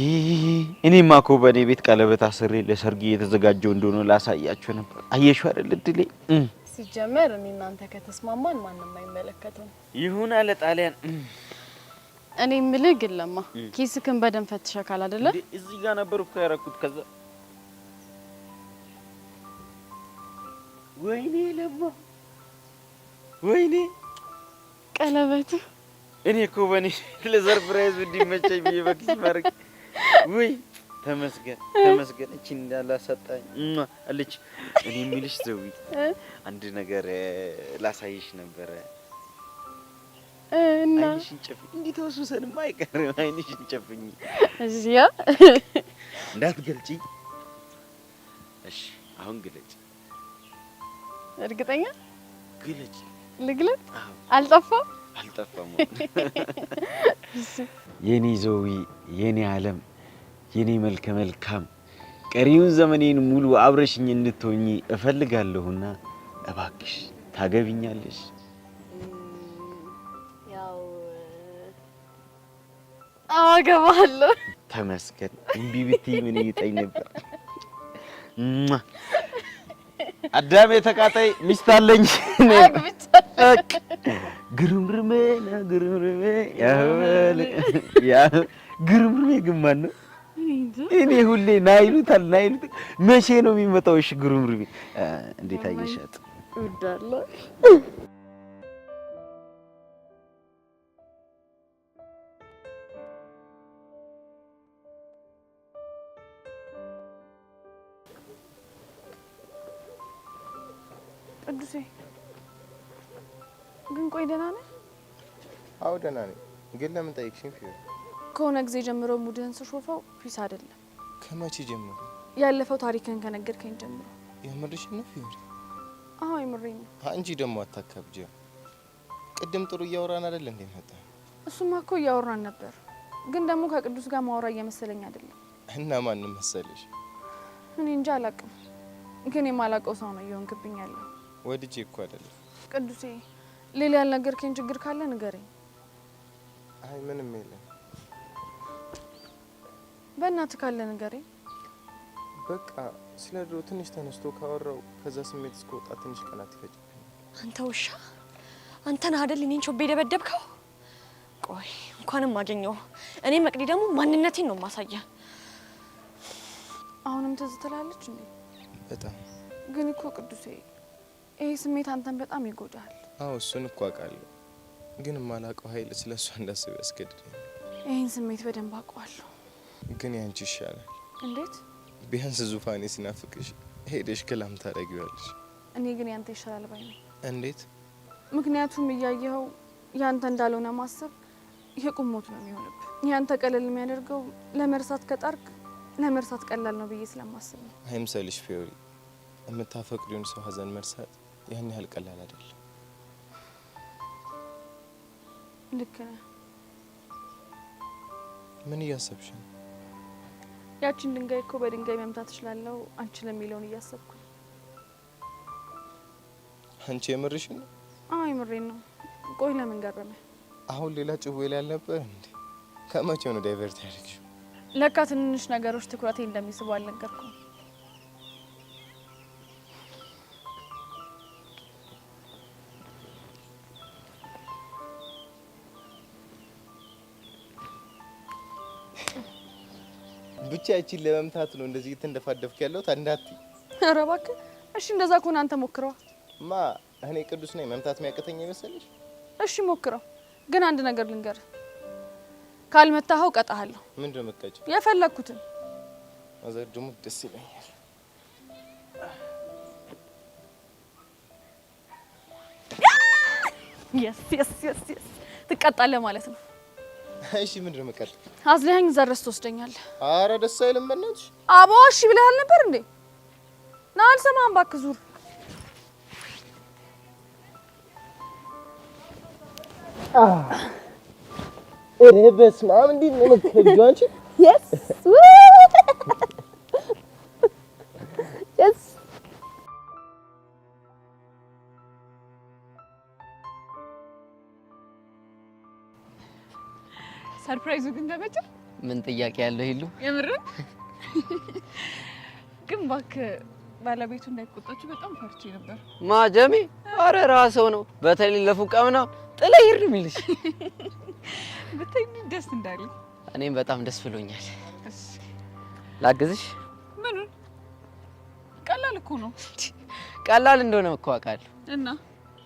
እኔማ እኮ በኔ ቤት ቀለበት አስሬ ለሰርግ የተዘጋጀው እንደሆነ ላሳያችሁ ነበር። አየሽው አይደል እድሌ። ሲጀመር እኔ እናንተ ከተስማማን ማንንም አይመለከተውም። ይሁን አለ ጣሊያን። እኔ የምልህ ግን ለማ ኪስክን በደንብ ፈትሸካል አይደለ? እዚህ ጋር ነበር እኮ ያደረኩት። ከዛ ወይኔ ለማ ወይኔ ቀለበቱ እኔ እኮ በኔ ለሰርፕራይዝ እንዲመቸኝ ብዬ በኪስ ማድረግ ወይ ተመስገን እቺ እንዳላሰጣኝ አለች። እኔ የሚልሽ ዘዊ አንድ ነገር ላሳይሽ ነበር። እና አይንሽን ጨፍኝ። እንዴት ወሱሰንም አይቀርም። አይንሽን ጨፍኝ። እዚያ እንዳትገልጪ። እሺ አሁን ግለጪ። እርግጠኛ ግለጪ። ልግለጥ? አልጠፋም። የኔ ዘዊ የኔ ዓለም የኔ መልከ መልካም ቀሪውን ዘመኔን ሙሉ አብረሽኝ እንድትሆኚ እፈልጋለሁና እባክሽ ታገቢኛለሽ? ያው አገባለሁ። ተመስገን። እምቢ ብትይ ምን ይጠኝ ነበር? አዳሜ ተቃጣይ ሚስት አለኝ። ግርምርሜ ያ ግርምርሜ ግን ማን ነው? እኔ ሁሌ ናይሉታል። መቼ ነው የሚመጣው? እሺ ግርምርሜ እንዴት አየሻት? እወዳለሁ። ቅዱሴ ግን ቆይ ደህና ነህ? አዎ ደህና ነኝ። ግን ለምን ጠይቅሽኝ? ፊዮሪ ከሆነ ጊዜ ጀምሮ ሙድህን ስሾፈው ፒስ አይደለም። ከመቼ ጀምሮ? ያለፈው ታሪክን ከነገርከኝ ጀምሮ። የምርሽን ነው ፊዮሪ? አዎ የምሬን ነው። አንቺ ደግሞ አታካብጂ። ቅድም ጥሩ እያወራን አይደል እንዴ መጣ? እሱማ እኮ እያወራን ነበር፣ ግን ደግሞ ከቅዱስ ጋር ማውራ እየመሰለኝ አይደለም። እና ማንም መሰለሽ? እኔ እንጃ አላውቅም፣ ግን የማላውቀው ሰው ነው እየሆንክብኝ ያለው። ወድጄ እኮ አይደለም። ቅዱሴ ሌላ ያልነገርከኝ ችግር ካለ ንገረኝ። አይ ምንም የለም። በእናትህ ካለ ንገረኝ። በቃ ስለ ድሮ ትንሽ ተነስቶ ካወራው ከዛ ስሜት እስከወጣ ትንሽ ቀናት ይፈጅብኛል። አንተ ውሻ፣ አንተን አይደል እኔን ቾቤ ደበደብከው? ቆይ እንኳንም አገኘው። እኔ መቅዲ ደግሞ ማንነቴን ነው ማሳያ። አሁንም ትዝ ትላለች እንዴ? በጣም ግን እኮ ቅዱሴ ይሄ ስሜት አንተን በጣም ይጎዳል። አዎ እሱን እኮ አውቃለሁ፣ ግን የማላውቀው ኃይል ስለሷ እንዳስብ ያስገድደኛል። ይሄን ስሜት በደንብ አውቀዋለሁ። ግን ያንቺ ይሻላል። እንዴት? ቢያንስ ዙፋኔ ሲናፍቅሽ ሄደሽ ክላም ታደርጊዋለሽ። እኔ ግን ያንተ ይሻላል ባይ ነኝ። እንዴት? ምክንያቱም እያየኸው ያንተ እንዳልሆነ ማሰብ የቁሞት ነው የሚሆንብህ። ያንተ ቀለል የሚያደርገው ለመርሳት ከጣርክ ለመርሳት ቀላል ነው ብዬ ስለማስብ ነው። አይምሰልሽ ፊዮሪ፣ የምታፈቅሪውን ሰው ሀዘን መርሳት ያን ያህል ቀላል አይደለም። ልክ ነህ። ምን እያሰብሽ ነው? ያቺን ድንጋይ እኮ በድንጋይ መምታት እችላለሁ አንቺ ለሚለውን እያሰብኩ። አንቺ የምርሽ ነው? አዎ የምሬን ነው። ቆይ ለምን ገረመ? አሁን ሌላ ጭዌ ላይ አልነበር እንዴ? ከመቼው ነው ዳይቨርት ያደርግሽው? ለካ ትንንሽ ነገሮች ትኩረቴ እንደሚስቡ አልነገርኩም። ብቻ እቺን ለመምታት ነው እንደዚህ እየተንደፋደፍክ ያለሁት። አንዳት ኧረ እባክህ እሺ እንደዛ ከሆነ አንተ ሞክረው። ማ እኔ ቅዱስ ነኝ መምታት የሚያቅተኝ ይመስልሽ? እሺ ሞክረው። ግን አንድ ነገር ልንገር፣ ካልመታኸው ቀጣሃለሁ። ምንድን ነው የምትቀጪው? የፈለኩትን ማዘር ደግሞ ደስ ይለኛል። የስ ትቀጣለህ ማለት ነው። እሺ ምንድን ነው የምትቀጪው? አዝለኸኝ እዛ ድረስ ትወስደኛለህ። ኧረ ደስ አይልም በእናትሽ። አቦ እሺ ብለሃል ነበር እንዴ? ና አልሰማህም እባክህ ዙር። እኔ በስመ አብ እንዴት ነው የምትከብጂው አንቺ? የስ ሰርፕራይዙ ግን ተመቸ? ምን ጥያቄ ያለው ይሉ የምርን ግን እባክህ ባለቤቱ እንዳይቆጣችሁ በጣም ፈርቼ ነበር። ማጀሚ አረ ራስዎ ነው በተለይ ለፉቃውና ጥላ ይርሚልሽ ብታይ ደስ እንዳለኝ። እኔም በጣም ደስ ብሎኛል። ላግዝሽ? ምን ቀላል እኮ ነው። ቀላል እንደሆነ እኮ አውቃለሁ እና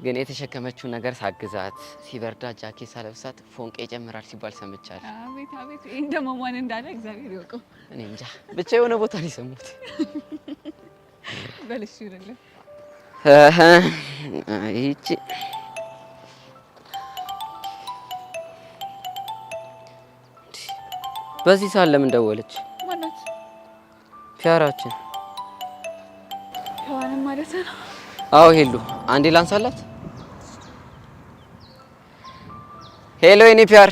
ግን የተሸከመችው ነገር ሳግዛት ሲበርዳ ጃኬት ሳለብሳት ፎንቄ ይጨምራል ሲባል ሰምቻለሁ። አቤት አቤት ይሄ እንደማማን እንዳለ እግዚአብሔር ይወቀው። እኔ እንጃ ብቻ የሆነ ቦታ ላይ ሰሙት። በልሽ ይረለ ይቺ በዚህ ሰዓት ለምን ደወለች? ማናት? ፒያራችን ሔዋንም ማለት ነው። አዎ ሄሉ አንዴ ላንሳላት። ሄሎ የኔ ፒያር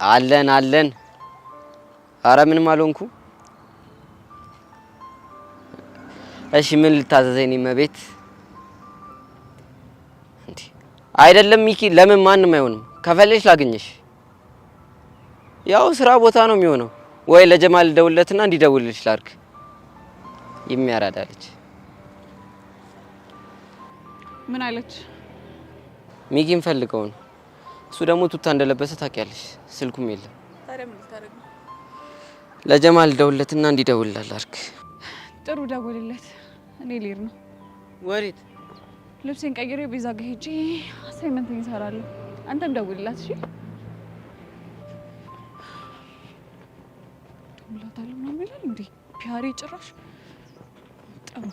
አለን አለን። አረ ምንም አልሆንኩ። እሺ ምን ልታዘዘኝ መቤት? እንዴ አይደለም ሚኪ ለምን ማንም አይሆንም። ከፈለሽ ላግኝሽ። ያው ስራ ቦታ ነው የሚሆነው። ወይ ለጀማል ደውለትና እንዲደውልልሽ ላድርግ። የሚያራዳለች ምን አለች? ሚኪን ፈልገው ነው። እሱ ደግሞ ቱታ እንደለበሰ ታውቂያለሽ። ስልኩም የለም። ታዲያ ምን ልታደርግ ነው? ለጀማል ደውለትና እንዲደውልልህ ላድርግ። ጥሩ ደውልለት። እኔ ልሄድ ነው። ወዴት? ልብሴን ቀይሬ ቤዛ ጋር ሄጄ አሳይመንት እሰራለሁ። አንተም ደውልላት እሺ? ደውላታለሁ ምናምን ይላል እንዴ ፒያሬ ጭራሽ ጥሩ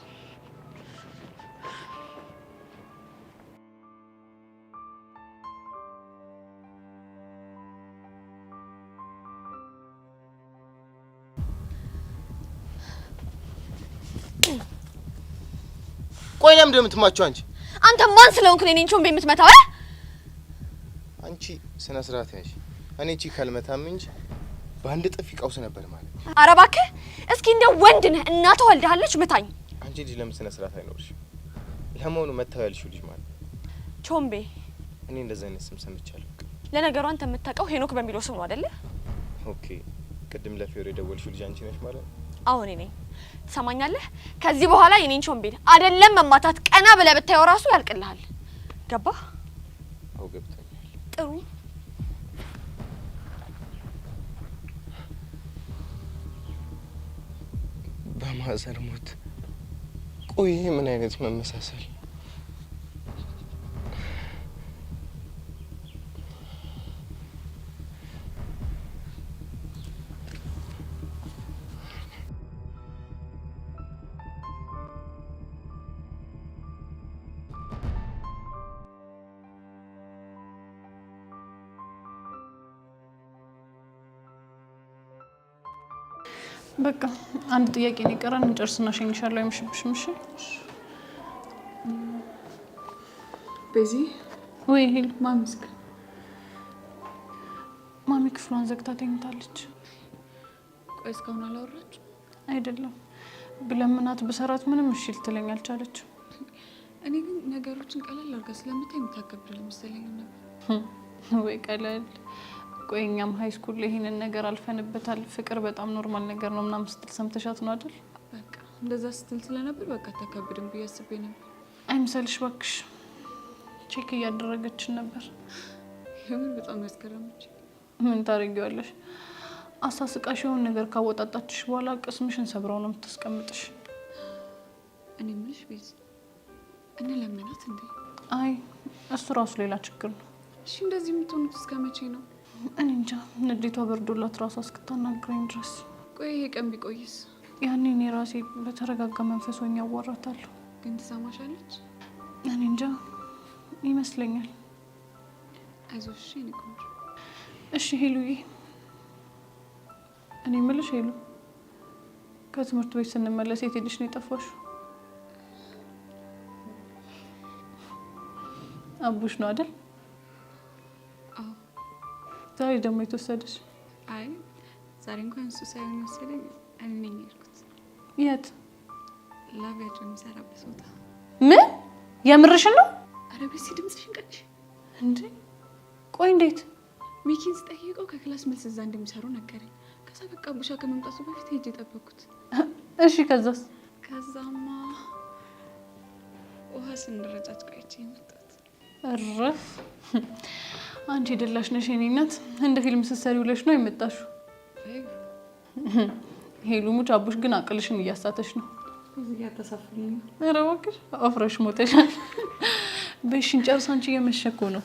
ቆይ ለምን እንደምትማቸው አንቺ? አንተ ማን ስለሆንክ ነው እኔን ቾምቤ የምትመታው? አንቺ ስነ ስርዓት ያዥ። እኔ እቺ ካልመታም እንጂ በአንድ ጥፊ ቀውስ ነበር ማለት። ኧረ እባክህ እስኪ እንደ ወንድ ነህ እናትህ ወልደሃለች ምታኝ። አንቺ ልጅ ለምን ስነ ስርዓት አይኖርሽም? ለመሆኑ መታው ያልሽው ልጅ ማለት ቾምቤ? እኔ እንደዛ አይነት ስም ሰምቻለሁ። ለነገሩ አንተ የምታውቀው ሄኖክ በሚለው ስም ነው አይደለ? ኦኬ ቅድም ለፊዮሬ የደወልሽው ልጅ አንቺ ነሽ ማለት ነው? አዎ እኔ ነኝ። ትሰማኛለህ? ከዚህ በኋላ የኔን ቾምቤን አይደለም መማታት ቀና ብለህ ብታየው ራሱ ያልቅልሃል። ገባህ? አዎ ገብቶኛል። ጥሩ በማዘር ሞት። ቆይ ይሄ ምን አይነት መመሳሰል? በቃ አንድ ጥያቄ ነው የቀረን። እንጨርስና ሸኝሻለሁ። አይመሽብሽም? እሺ ቤዚ። ወይ ሄል ማሚስክ ማሚ ክፍሏን ዘግታ ተኝታለች። ቆይ እስካሁን አላወራች? አይደለም ብለምናት በሰራት ምንም እሺ ልትለኝ አልቻለችም። እኔ ግን ነገሮችን ቀለል አድርጋ ስለምታይ የምታከብድ መሰለኝ ነበር። ወይ ቀለል ቆይ እኛም ሃይ ስኩል ላይ ይሄንን ነገር አልፈንበታል። ፍቅር በጣም ኖርማል ነገር ነው ምናምን ስትል ሰምተሻት ነው አይደል? በቃ እንደዛ ስትል ስለነበር በቃ ተከብድም ብዬ አስቤ ነበር። አይምሰልሽ እባክሽ። ቼክ እያደረገችን ነበር። የምን በጣም ያስገረመች። ምን ታደርጊዋለሽ? አሳስቃሽ የሆነ ነገር ካወጣጣችሽ በኋላ ቅስምሽን ሰብረው ነው የምታስቀምጥሽ። እኔ ምንሽ ቤዝ እነ ለምናት እንዴ? አይ እሱ ራሱ ሌላ ችግር ነው። እሺ እንደዚህ የምትሆኑት እስከ መቼ ነው? እኔ እንጃ ንዴቷ በርዶላት ራሷ እስክታናግረኝ ድረስ። ቆይ ይሄ ቀን ቢቆይስ? ያኔ እኔ ራሴ በተረጋጋ መንፈስ ሆኜ አዋራታለሁ። ግን ትሰማሻለች? እኔ እንጃ ይመስለኛል። አይዞሽ እኔ ቆንጆ። እሺ ሄሉዬ፣ እኔ የምልሽ ሄሉ፣ ከትምህርት ቤት ስንመለስ የት ሄደሽ ነው የጠፋሽው? አቡሽ ነው አይደል? አዎ። ዛሬ ደግሞ የተወሰደሽ? አይ ዛሬ እንኳን እሱ ሳይሆን መሰለኝ እኔ ነኝ የሄድኩት። የት? ላቪያቸው የሚሰራበት ቦታ። ምን? የምርሽን ነው? ኧረ በሲ ድምፅሽን ቀንሽ እንዴ! ቆይ እንዴት? ሚኪን ስጠይቀው ከክላስ መልስ እዛ እንደሚሰሩ ነገረኝ። ከዛ በቃ አቡሻ ከመምጣቱ በፊት ሄጄ ጠበቅኩት። እሺ ከዛስ? ከዛማ ውሃ ስንረጫጭ ቆይቼ መጣት። እረፍ! አንቺ ደላሽ ነሽ የኔ እናት። እንደ ፊልም ስትሰሪ ውለሽ ነው የመጣሽው። ሄሉ ሙች፣ አቡሽ ግን አቅልሽን እያሳተሽ ነው። እዚህ ያተሳፍልኝ። ኧረ እባክሽ አፍረሽ ሞተሻል። በሽን ጨርስ፣ አንቺ እየመሸ እኮ ነው።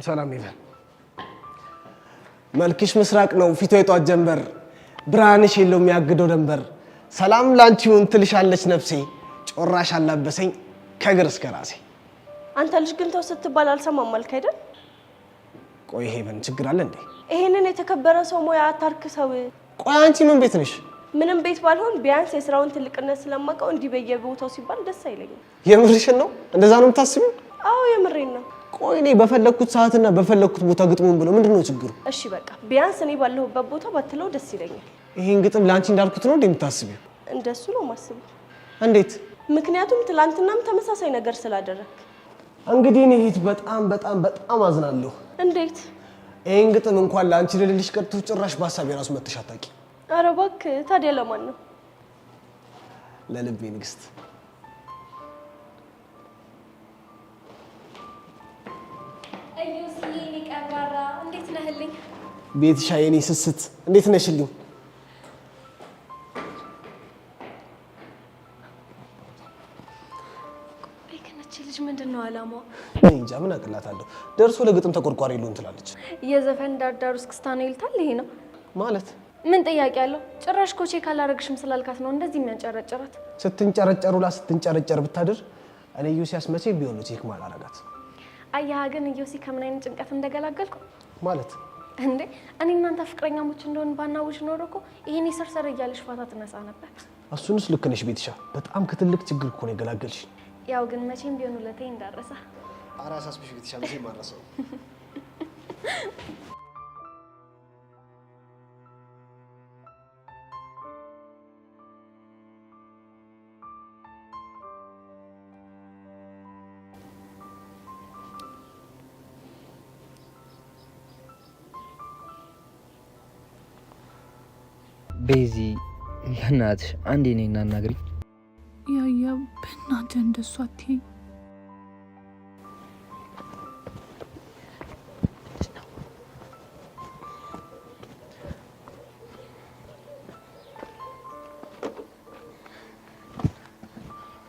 ሰላም ይላል። መልክሽ ምስራቅ ነው ፊቷ የጧት ጀንበር፣ ብርሃንሽ የለው የሚያግደው ደንበር። ሰላም ላንቺውን ትልሻለች ነፍሴ፣ ጮራሽ አላበሰኝ ከእግር እስከ ራሴ። አንተ ልጅ ግን ተው ስትባል አልሰማም አልክ አይደል? ቆይ ይሄ ምን ችግር አለ እንዴ? ይሄንን የተከበረ ሰው ሙያ አታርክሰው። ቆይ አንቺ ምን ቤት ነሽ? ምንም ቤት ባልሆን ቢያንስ የስራውን ትልቅነት ስለማውቀው እንዲህ በየቦታው ሲባል ደስ አይለኝም። የምርሽን ነው? እንደዛ ነው የምታስቢው? አዎ የምሬን ነው። ቆይ እኔ በፈለኩት ሰዓትና በፈለኩት ቦታ ግጥሙን ብለው ምንድነው ችግሩ? እሺ በቃ ቢያንስ እኔ ባለሁበት ቦታ ባትለው ደስ ይለኛል። ይሄን ግጥም ላንቺ እንዳልኩት ነው እንደምታስቢው? እንደሱ ነው ማስበው። እንዴት? ምክንያቱም ትላንትናም ተመሳሳይ ነገር ስላደረክ። እንግዲህ እኔ እህት በጣም አዝናለሁ። እንዴት? ይሄን ግጥም እንኳን ላንቺ ልልሽ ቀርቶ ጭራሽ በሐሳብ የራሱ መተሽ አታውቂ። ኧረ እባክህ ታዲያ ለማን ነው? ለልቤ ንግስት። እዩስዬ እኔ ቀብራራ እንዴት ነህልኝ? ቤትሻ የኔ ስስት እንዴት ነሽልኝ? ልጅ ምንድነው አላማው? እንጃ ምን አቅላታለሁ። ደርሶ ለግጥም ተቆርቋሪ ሊሆን ትላለች። የዘፈን ዳርዳር ውስጥ ክስታን ይልታል። ይሄ ነው ማለት ምን ጥያቄ አለው? ጭራሽ ኮቼ ካላረግሽም ስላልካት ነው እንደዚህ የሚያንጨረጭራት። ስትንጨረጨር ብታድር እኔ ዩሲያስ መቼ ቢሆን ቼክ ማላረጋት። አያህ ግን ዩሲ ከምን አይነት ጭንቀት እንደገላገልኩ ማለት እንዴ እኔ እናንተ ፍቅረኛሞች እንደሆን ባናውሽ ኖሮ እኮ ይሄኔ ሰርሰር እያለሽ ፋታ ትነሳ ነበር። እሱንስ ልክ ነሽ ቤትሻ። በጣም ከትልቅ ችግር እኮ ነው የገላገልሽ። ያው ግን መቼም ቢሆን ለቴ እንዳረሳ አራሳስብሽ ቤትሻ መቼም ማረሰው። ቤዚ በእናትሽ አንዴ ነኝ እናናግሪኝ። ያያ በእናትህ እንደሱ አትይኝ።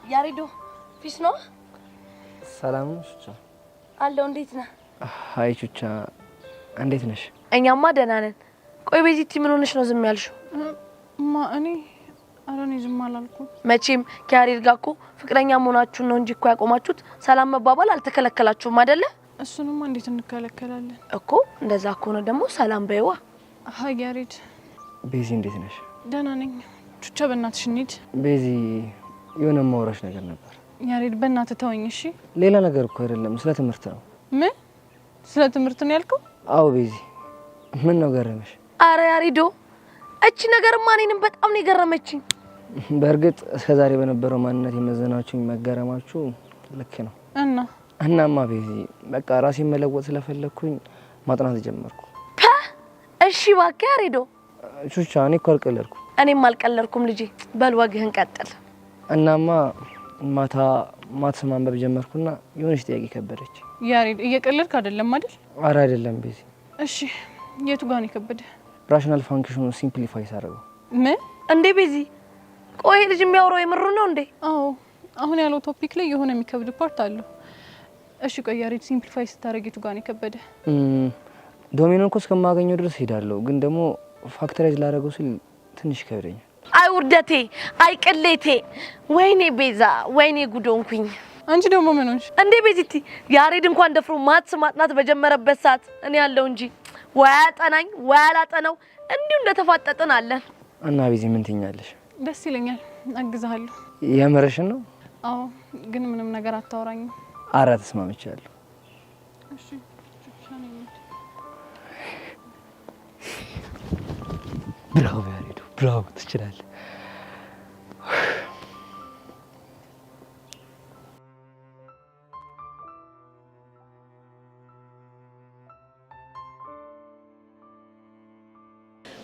ያሬዶ ፒስ ነው? ሰላም ነሽ? ቹቻ አለው። እንዴት ነህ? ሃይ ቹቻ እንዴት ነሽ? እኛማ ደህና ነን። ቆይ ቤዚቲ ምን ሆነሽ ነው ዝም ያልሽው? እኔ አረኔ ዝም አላልኩም። መቼም ከያሬድ ጋር እኮ ፍቅረኛ መሆናችሁን ነው እንጂ እኮ ያቆማችሁት ሰላም መባባል አልተከለከላችሁም አይደለ? እሱንማ እንዴት እንከለከላለን እኮ። እንደዛ ከሆነ ደግሞ ሰላም በይዋ። ሃይ ያሬድ። ቤዚ እንዴት ነሽ? ደህና ነኝ። ቹቻ በእናትሽ እንሂድ። ቤዚ የሆነ ማውራሽ ነገር ነበር። ያሬድ በእናትህ ተወኝ እሺ። ሌላ ነገር እኮ አይደለም፣ ስለ ትምህርት ነው። ምን? ስለ ትምህርት ነው ያልከው? አዎ ቤዚ፣ ምን ነው ገረመሽ? አረ ያሬዶ እቺ ነገርማ እኔንም በጣም ነው የገረመችኝ። በእርግጥ እስከዛሬ በነበረው ማንነት የመዘናችሁ መገረማችሁ ልክ ነው። እናማ ቤዚ በቃ ራሴን መለወጥ ስለፈለኩኝ ማጥናት ጀመርኩ። እሺ እባክህ ያሬዶ። ቹቻ እኔ እኮ አልቀለድኩም። እኔም አልቀለድኩም ልጄ። በል ወግህን ቀጥል። እናማ ማታ ማትስ ማንበብ ጀመርኩና የሆነች ጥያቄ ከበደች። ያሬድ እየቀለድክ አይደለም አይደል? አረ አይደለም ቤዚ። እሺ የቱ ጋር ነው የከበደ? ራሽናል ፋንክሽኑ ሲምፕሊፋይ ሳደርገው። ምን እንዴ ቤዚ? ቆይ ልጅ የሚያወራው የምሩ ነው እንዴ? አዎ አሁን ያለው ቶፒክ ላይ የሆነ የሚከብድ ፓርት አለው። እሺ ቆይ ያሬድ ሲምፕሊፋይ ስታደርግ የቱ ጋር ነው የከበደ? ዶሚኖን እኮ እስከማገኘው ድረስ ሄዳለሁ፣ ግን ደግሞ ፋክተራይዝ ላደርገው ሲል ትንሽ ይከብደኛል። አይ ውርደቴ፣ አይ ቅሌቴ፣ ወይኔ ቤዛ፣ ወይኔ ጉዶንኩኝ። አንቺ ደግሞ ምን ሆንሽ እንዴ ቤዚቲ? ያሬድ እንኳን ደፍሮ ማትስ ማጥናት በጀመረበት ሰዓት እኔ ያለው እንጂ ወይ አጠናኝ ወይ አላጠናው እንዲሁ እንደተፋጠጥን አለን። እና ቤዚ ምን ትኛለሽ? ደስ ይለኛል፣ አግዛለሁ። የምርሽን ነው? አዎ፣ ግን ምንም ነገር አታወራኝም። አረ ተስማምቻለሁ። እሺ ብራቮ ያሬዱ፣ ብራቮ፣ ትችላለህ።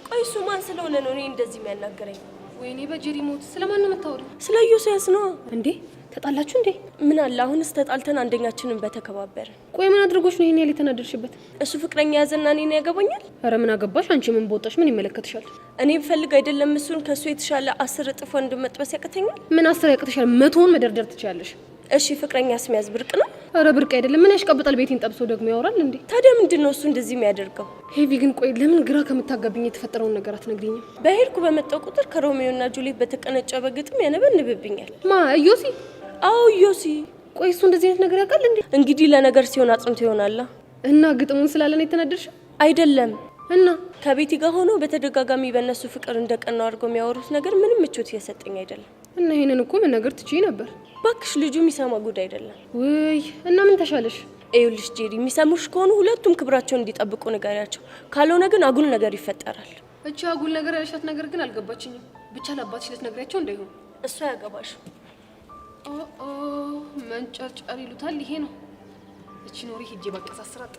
ቆይ እሱ ማን ስለሆነ ነው እኔ እንደዚህ የሚያናገረኝ? ወይኔ በጀሪ ሞት። ስለማን ነው የምታወሪው? ስለ ዮሴያስ ነው እንዴ? ተጣላችሁ እንዴ? ምን አለ አሁንስ ተጣልተን አንደኛችንን በተከባበርን። ቆይ ምን አድርጎሽ ነው ይሄን ያህል የተናደርሽበት? እሱ ፍቅረኛ ያዘና እኔን ያገባኛል? አረ ምን አገባሽ አንቺ? ምን ቦጣሽ? ምን ይመለከትሻል? እኔ ብፈልግ አይደለም እሱን ከሱ የተሻለ 10 እጥፍ ወንድ መጥበስ ያቅተኛል? ምን 10 ያቅተሻል? 100ን መደርደር ትችያለሽ። እሺ ፍቅረኛ ስሚያዝ ብርቅ ነው? አረ ብርቅ አይደለም። ምን ያሽቀብጣል? ቤቴን ጠብሶ ደግሞ ያወራል እንዴ? ታዲያ ምንድነው እሱ እንደዚህ የሚያደርገው? ሄቪ ግን ቆይ ለምን ግራ ከምታጋብኝ የተፈጠረውን ነገር አትነግሪኝም? በሄድኩ በመጣው ቁጥር ከሮሚዮና ጁሊየት በተቀነጨበ ግጥም ያነበንብብኛል። ማ ዮሲ? አዎ ዮሲ። ቆይ እሱ እንደዚህ አይነት ነገር ያውቃል እንዴ? እንግዲህ ለነገር ሲሆን አጽንቶ ይሆናል። እና ግጥሙን ስላለን የተናደርሽ አይደለም? እና ከቤቲ ጋር ሆኖ በተደጋጋሚ በእነሱ ፍቅር እንደቀናው አድርገው የሚያወሩት ነገር ምንም ምቾት እየሰጠኝ አይደለም። እና ይሄንን እኮ መናገር ትችይ ነበር። ባክሽ ልጁ የሚሰማ ጉድ አይደለም። ውይ እና ምን ተሻለሽ? ይኸውልሽ ጄሪ፣ የሚሰሙሽ ከሆኑ ሁለቱም ክብራቸውን እንዲጠብቁ ንገሪያቸው። ካልሆነ ግን አጉል ነገር ይፈጠራል። እቺ አጉል ነገር ያለሻት ነገር ግን አልገባችኝም። ብቻ ለአባትሽ ልትነግሪያቸው እንዳይሆን። እሱ ያገባሽ። ኦ መንጨርጨር ይሉታል ይሄ ነው። እቺ ኖሪ ሂጄ ባቀሳስራት።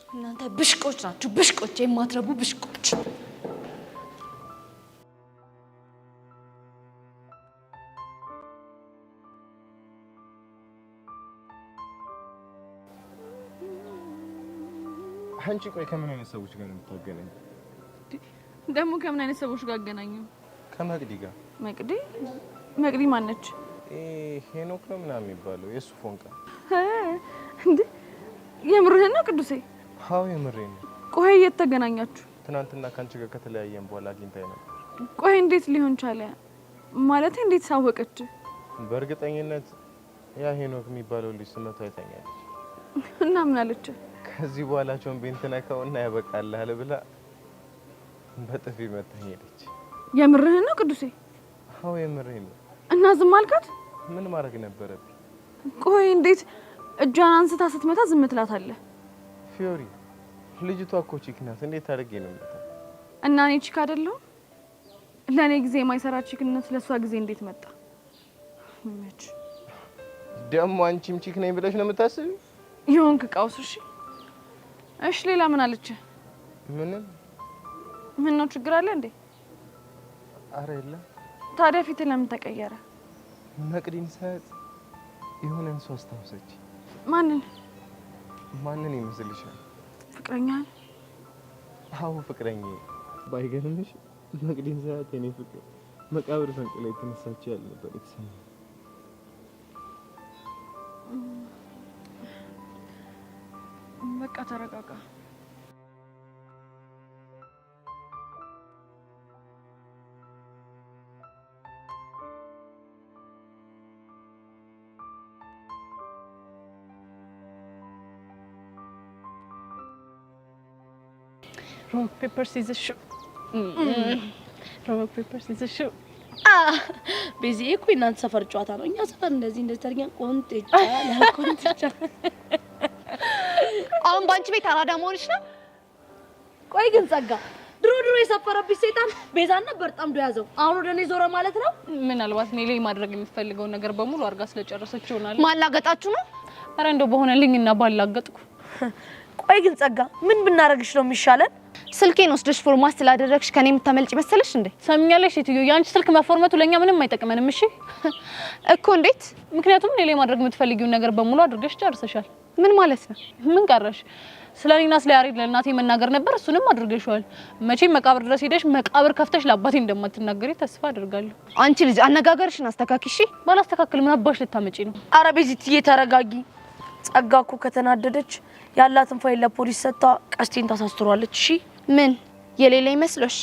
እናንተ ብሽቆች ናችሁ፣ ብሽቆች፣ የማትረቡ ብሽቆች። አንቺ ቆይ ከምን አይነት ሰዎች ጋር ነው የምታገናኝ? ደግሞ ከምን አይነት ሰዎች ጋር አገናኙ? ከመቅዲ ጋር። መቅዲ? መቅዲ ማነች? ሄኖክ ነው ምናምን የሚባለው የእሱ ፎንቃ። እንዴ የምርህን ነው ቅዱሴ? አዎ የምሬን ነው። ቆይ የት ተገናኛችሁ? ትናንትና ካንቺ ጋር ከተለያየን በኋላ አግኝታኝ ነበር። ቆይ እንዴት ሊሆን ቻለ? ማለት እንዴት ሳወቀች? በእርግጠኝነት ያ ሄኖክ የሚባለው ልጅ ስመቷ አይተኛለች። እና ምን አለች? ከዚህ በኋላ ቾምቤን ትነካውና ያበቃልሃል ብላ በጥፊ መታኝ ሄደች። የምርህን ነው ቅዱሴ? አዎ የምሬን ነው። እና ዝም አልካት? ምን ማድረግ ነበረብኝ? ቆይ እንዴት እጇን አንስታ ስትመታ ዝም ትላታለህ? ፊዮሪ ልጅቷ እኮ ቺክ ናት። እንዴት አድርጌ ነው የምመታ? እና እኔ ቺክ አይደለሁ? ለእኔ ጊዜ የማይሰራ ቺክነት ለእሷ ጊዜ እንዴት መጣ? መች ደግሞ አንቺም ቺክ ነኝ ብለሽ ነው የምታስቢው? ይሆንክ ቀውስ። እሺ ሌላ ምን አለች? ምንም። ምን ነው ችግር አለ እንዴ? አረ የለም። ታዲያ ፊት ለምን ተቀየረ? መቅዲን ሳያት የሆነን ሰው አስታውሰች። ማንን? ማንን ይመስልሻል? ፍቅረኛ? አዎ ፍቅረኛ። ባይገርምሽ መቅዲን ሰዓት የኔ ፍቅር መቃብር ፈንቅላ የተነሳችው ያለ ነበር የተሰማኝ። በቃ ተረጋጋ። Rock, paper, scissors, shoot. Rock, paper, scissors, shoot. ቤዚ እኮ እናንተ ሰፈር ጨዋታ ነው። እኛ ሰፈር እንደዚህ ተርገን ቆንጥጫ ለቆንጥጫ። አሁን ባንቺ ቤት አራዳ መሆንሽ ነው? ቆይ ግን ጸጋ ድሮ የሰፈረብሽ ሰይጣን ቤዛን ነበር ጠምዶ ያዘው። አሁን ወደ እኔ ዞረ ማለት ነው? ምናልባት እኔ ላይ ማድረግ የምትፈልገው ነገር በሙሉ አርጋ ስለጨረሰች ይሆናል። ማላገጣችሁ ነው? አረ እንደው በሆነልኝና ባላገጥኩ። ቆይ ግን ጸጋ ምን ብናረግሽ ነው የሚሻለን? ስልኬን ወስደሽ ፎርማት ስላደረግሽ ከኔ የምታመልጭ መሰለሽ እንዴ? ሰምኛለሽ እትዮ፣ ያንቺ ስልክ መፎርማቱ ለኛ ምንም አይጠቅመንም። እሺ እኮ እንዴት? ምክንያቱም እኔ ላይ ማድረግ የምትፈልጊውን ነገር በሙሉ አድርገሽ ጨርሰሻል። ምን ማለት ነው? ምን ቀረሽ? ስለኔና ስለ ያሬድ ለእናቴ መናገር ነበር፣ እሱንም አድርገሽዋል። መቼም መቃብር ድረስ ሄደሽ መቃብር ከፍተሽ ለአባቴ እንደማትናገሪ ተስፋ አድርጋለሁ። አንቺ ልጅ አነጋገርሽን አስተካክሺ። ባላስተካክል ምን አባሽ ልታመጪ ነው? አረ ቤዚትዬ ተረጋጊ። ጸጋ እኮ ከተናደደች ያላትን ፋይል ለፖሊስ ሰጥታ ቀስቴን ታሳስሯለች። እሺ ምን የሌለ ይመስሎሽ?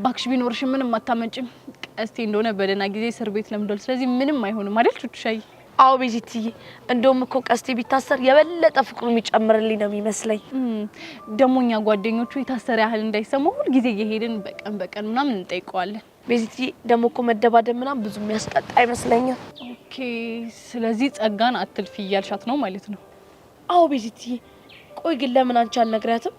ባክሽ ቢኖርሽ ምንም አታመጭም። ቀስቴ እንደሆነ በደና ጊዜ እስር ቤት ለምዷል። ስለዚህ ምንም አይሆንም አይደል ቹቹሻይ? አዎ ቤዚትዬ፣ እንደውም እኮ ቀስቴ ቢታሰር የበለጠ ፍቅሩ የሚጨምርልኝ ነው የሚመስለኝ። ደሞኛ ጓደኞቹ የታሰረ ያህል እንዳይሰሙ ሁሉ ጊዜ እየሄድን በቀን ምናምን እንጠይቀዋለን። ቤዚትዬ ደግሞ እኮ መደባደብ ምናምን ብዙ የሚያስቀጣ አይመስለኝም። ኦኬ፣ ስለዚህ ጸጋን አትልፊ እያልሻት ነው ማለት ነው? አዎ ቤዚትዬ። ቆይ ግን ለምን አንቺ አልነግሪያትም?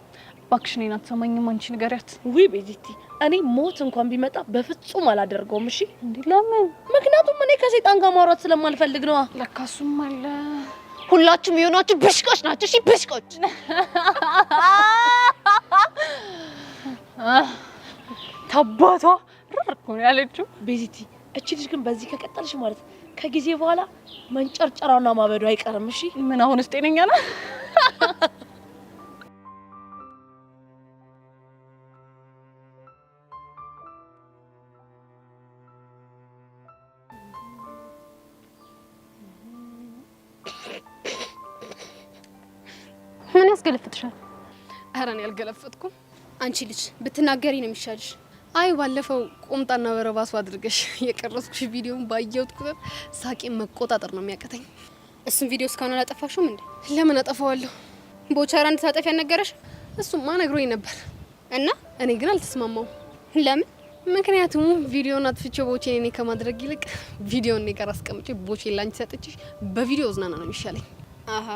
ባክሽ እኔን አትሰማኝም፣ አንቺ ንገሪያት። ውይ ቤዚቲ፣ እኔ ሞት እንኳን ቢመጣ በፍጹም አላደርገውም። እሺ እንዴ? ለምን? ምክንያቱም እኔ ከሰይጣን ጋር ማውራት ስለማልፈልግ ነው። ለካሱም አለ። ሁላችሁም የሆናችሁ ብሽቆች ናችሁ። እሺ ብሽቆች። ታባቷ ረርኩ ያለችው ቤዚቲ። እቺ ልጅ ግን በዚህ ከቀጠልሽ ማለት ከጊዜ በኋላ መንጨርጨራውና ማበዱ አይቀርም። እሺ ምን አሁንስ ጤነኛ ነው? ምን ያስገለፍጥሻል? ኧረ እኔ አልገለፈጥኩም። አንቺ ልጅ ብትናገሪ ነው የሚሻልሽ። አይ ባለፈው ቁምጣና በረባሱ አድርገሽ የቀረጽኩሽ ቪዲዮን ባየሁት ቁጥር ሳቄን መቆጣጠር ነው የሚያቀተኝ። እሱን ቪዲዮ እስካሁን አላጠፋሽውም እንዴ? ለምን አጠፋዋለሁ? ቦቻራ እንድታጠፊ ያነገረሽ እሱማ ነግሮኝ ነበር እና እኔ ግን አልተስማማው። ለምን? ምክንያቱም ቪዲዮን አጥፍቼው ቦቼን እኔ ከማድረግ ይልቅ ቪዲዮን እኔ ጋር አስቀምጬ ቦቼን ላንቺ ሰጥቼሽ በቪዲዮ ዝናና ነው የሚሻለኝ። አሃ፣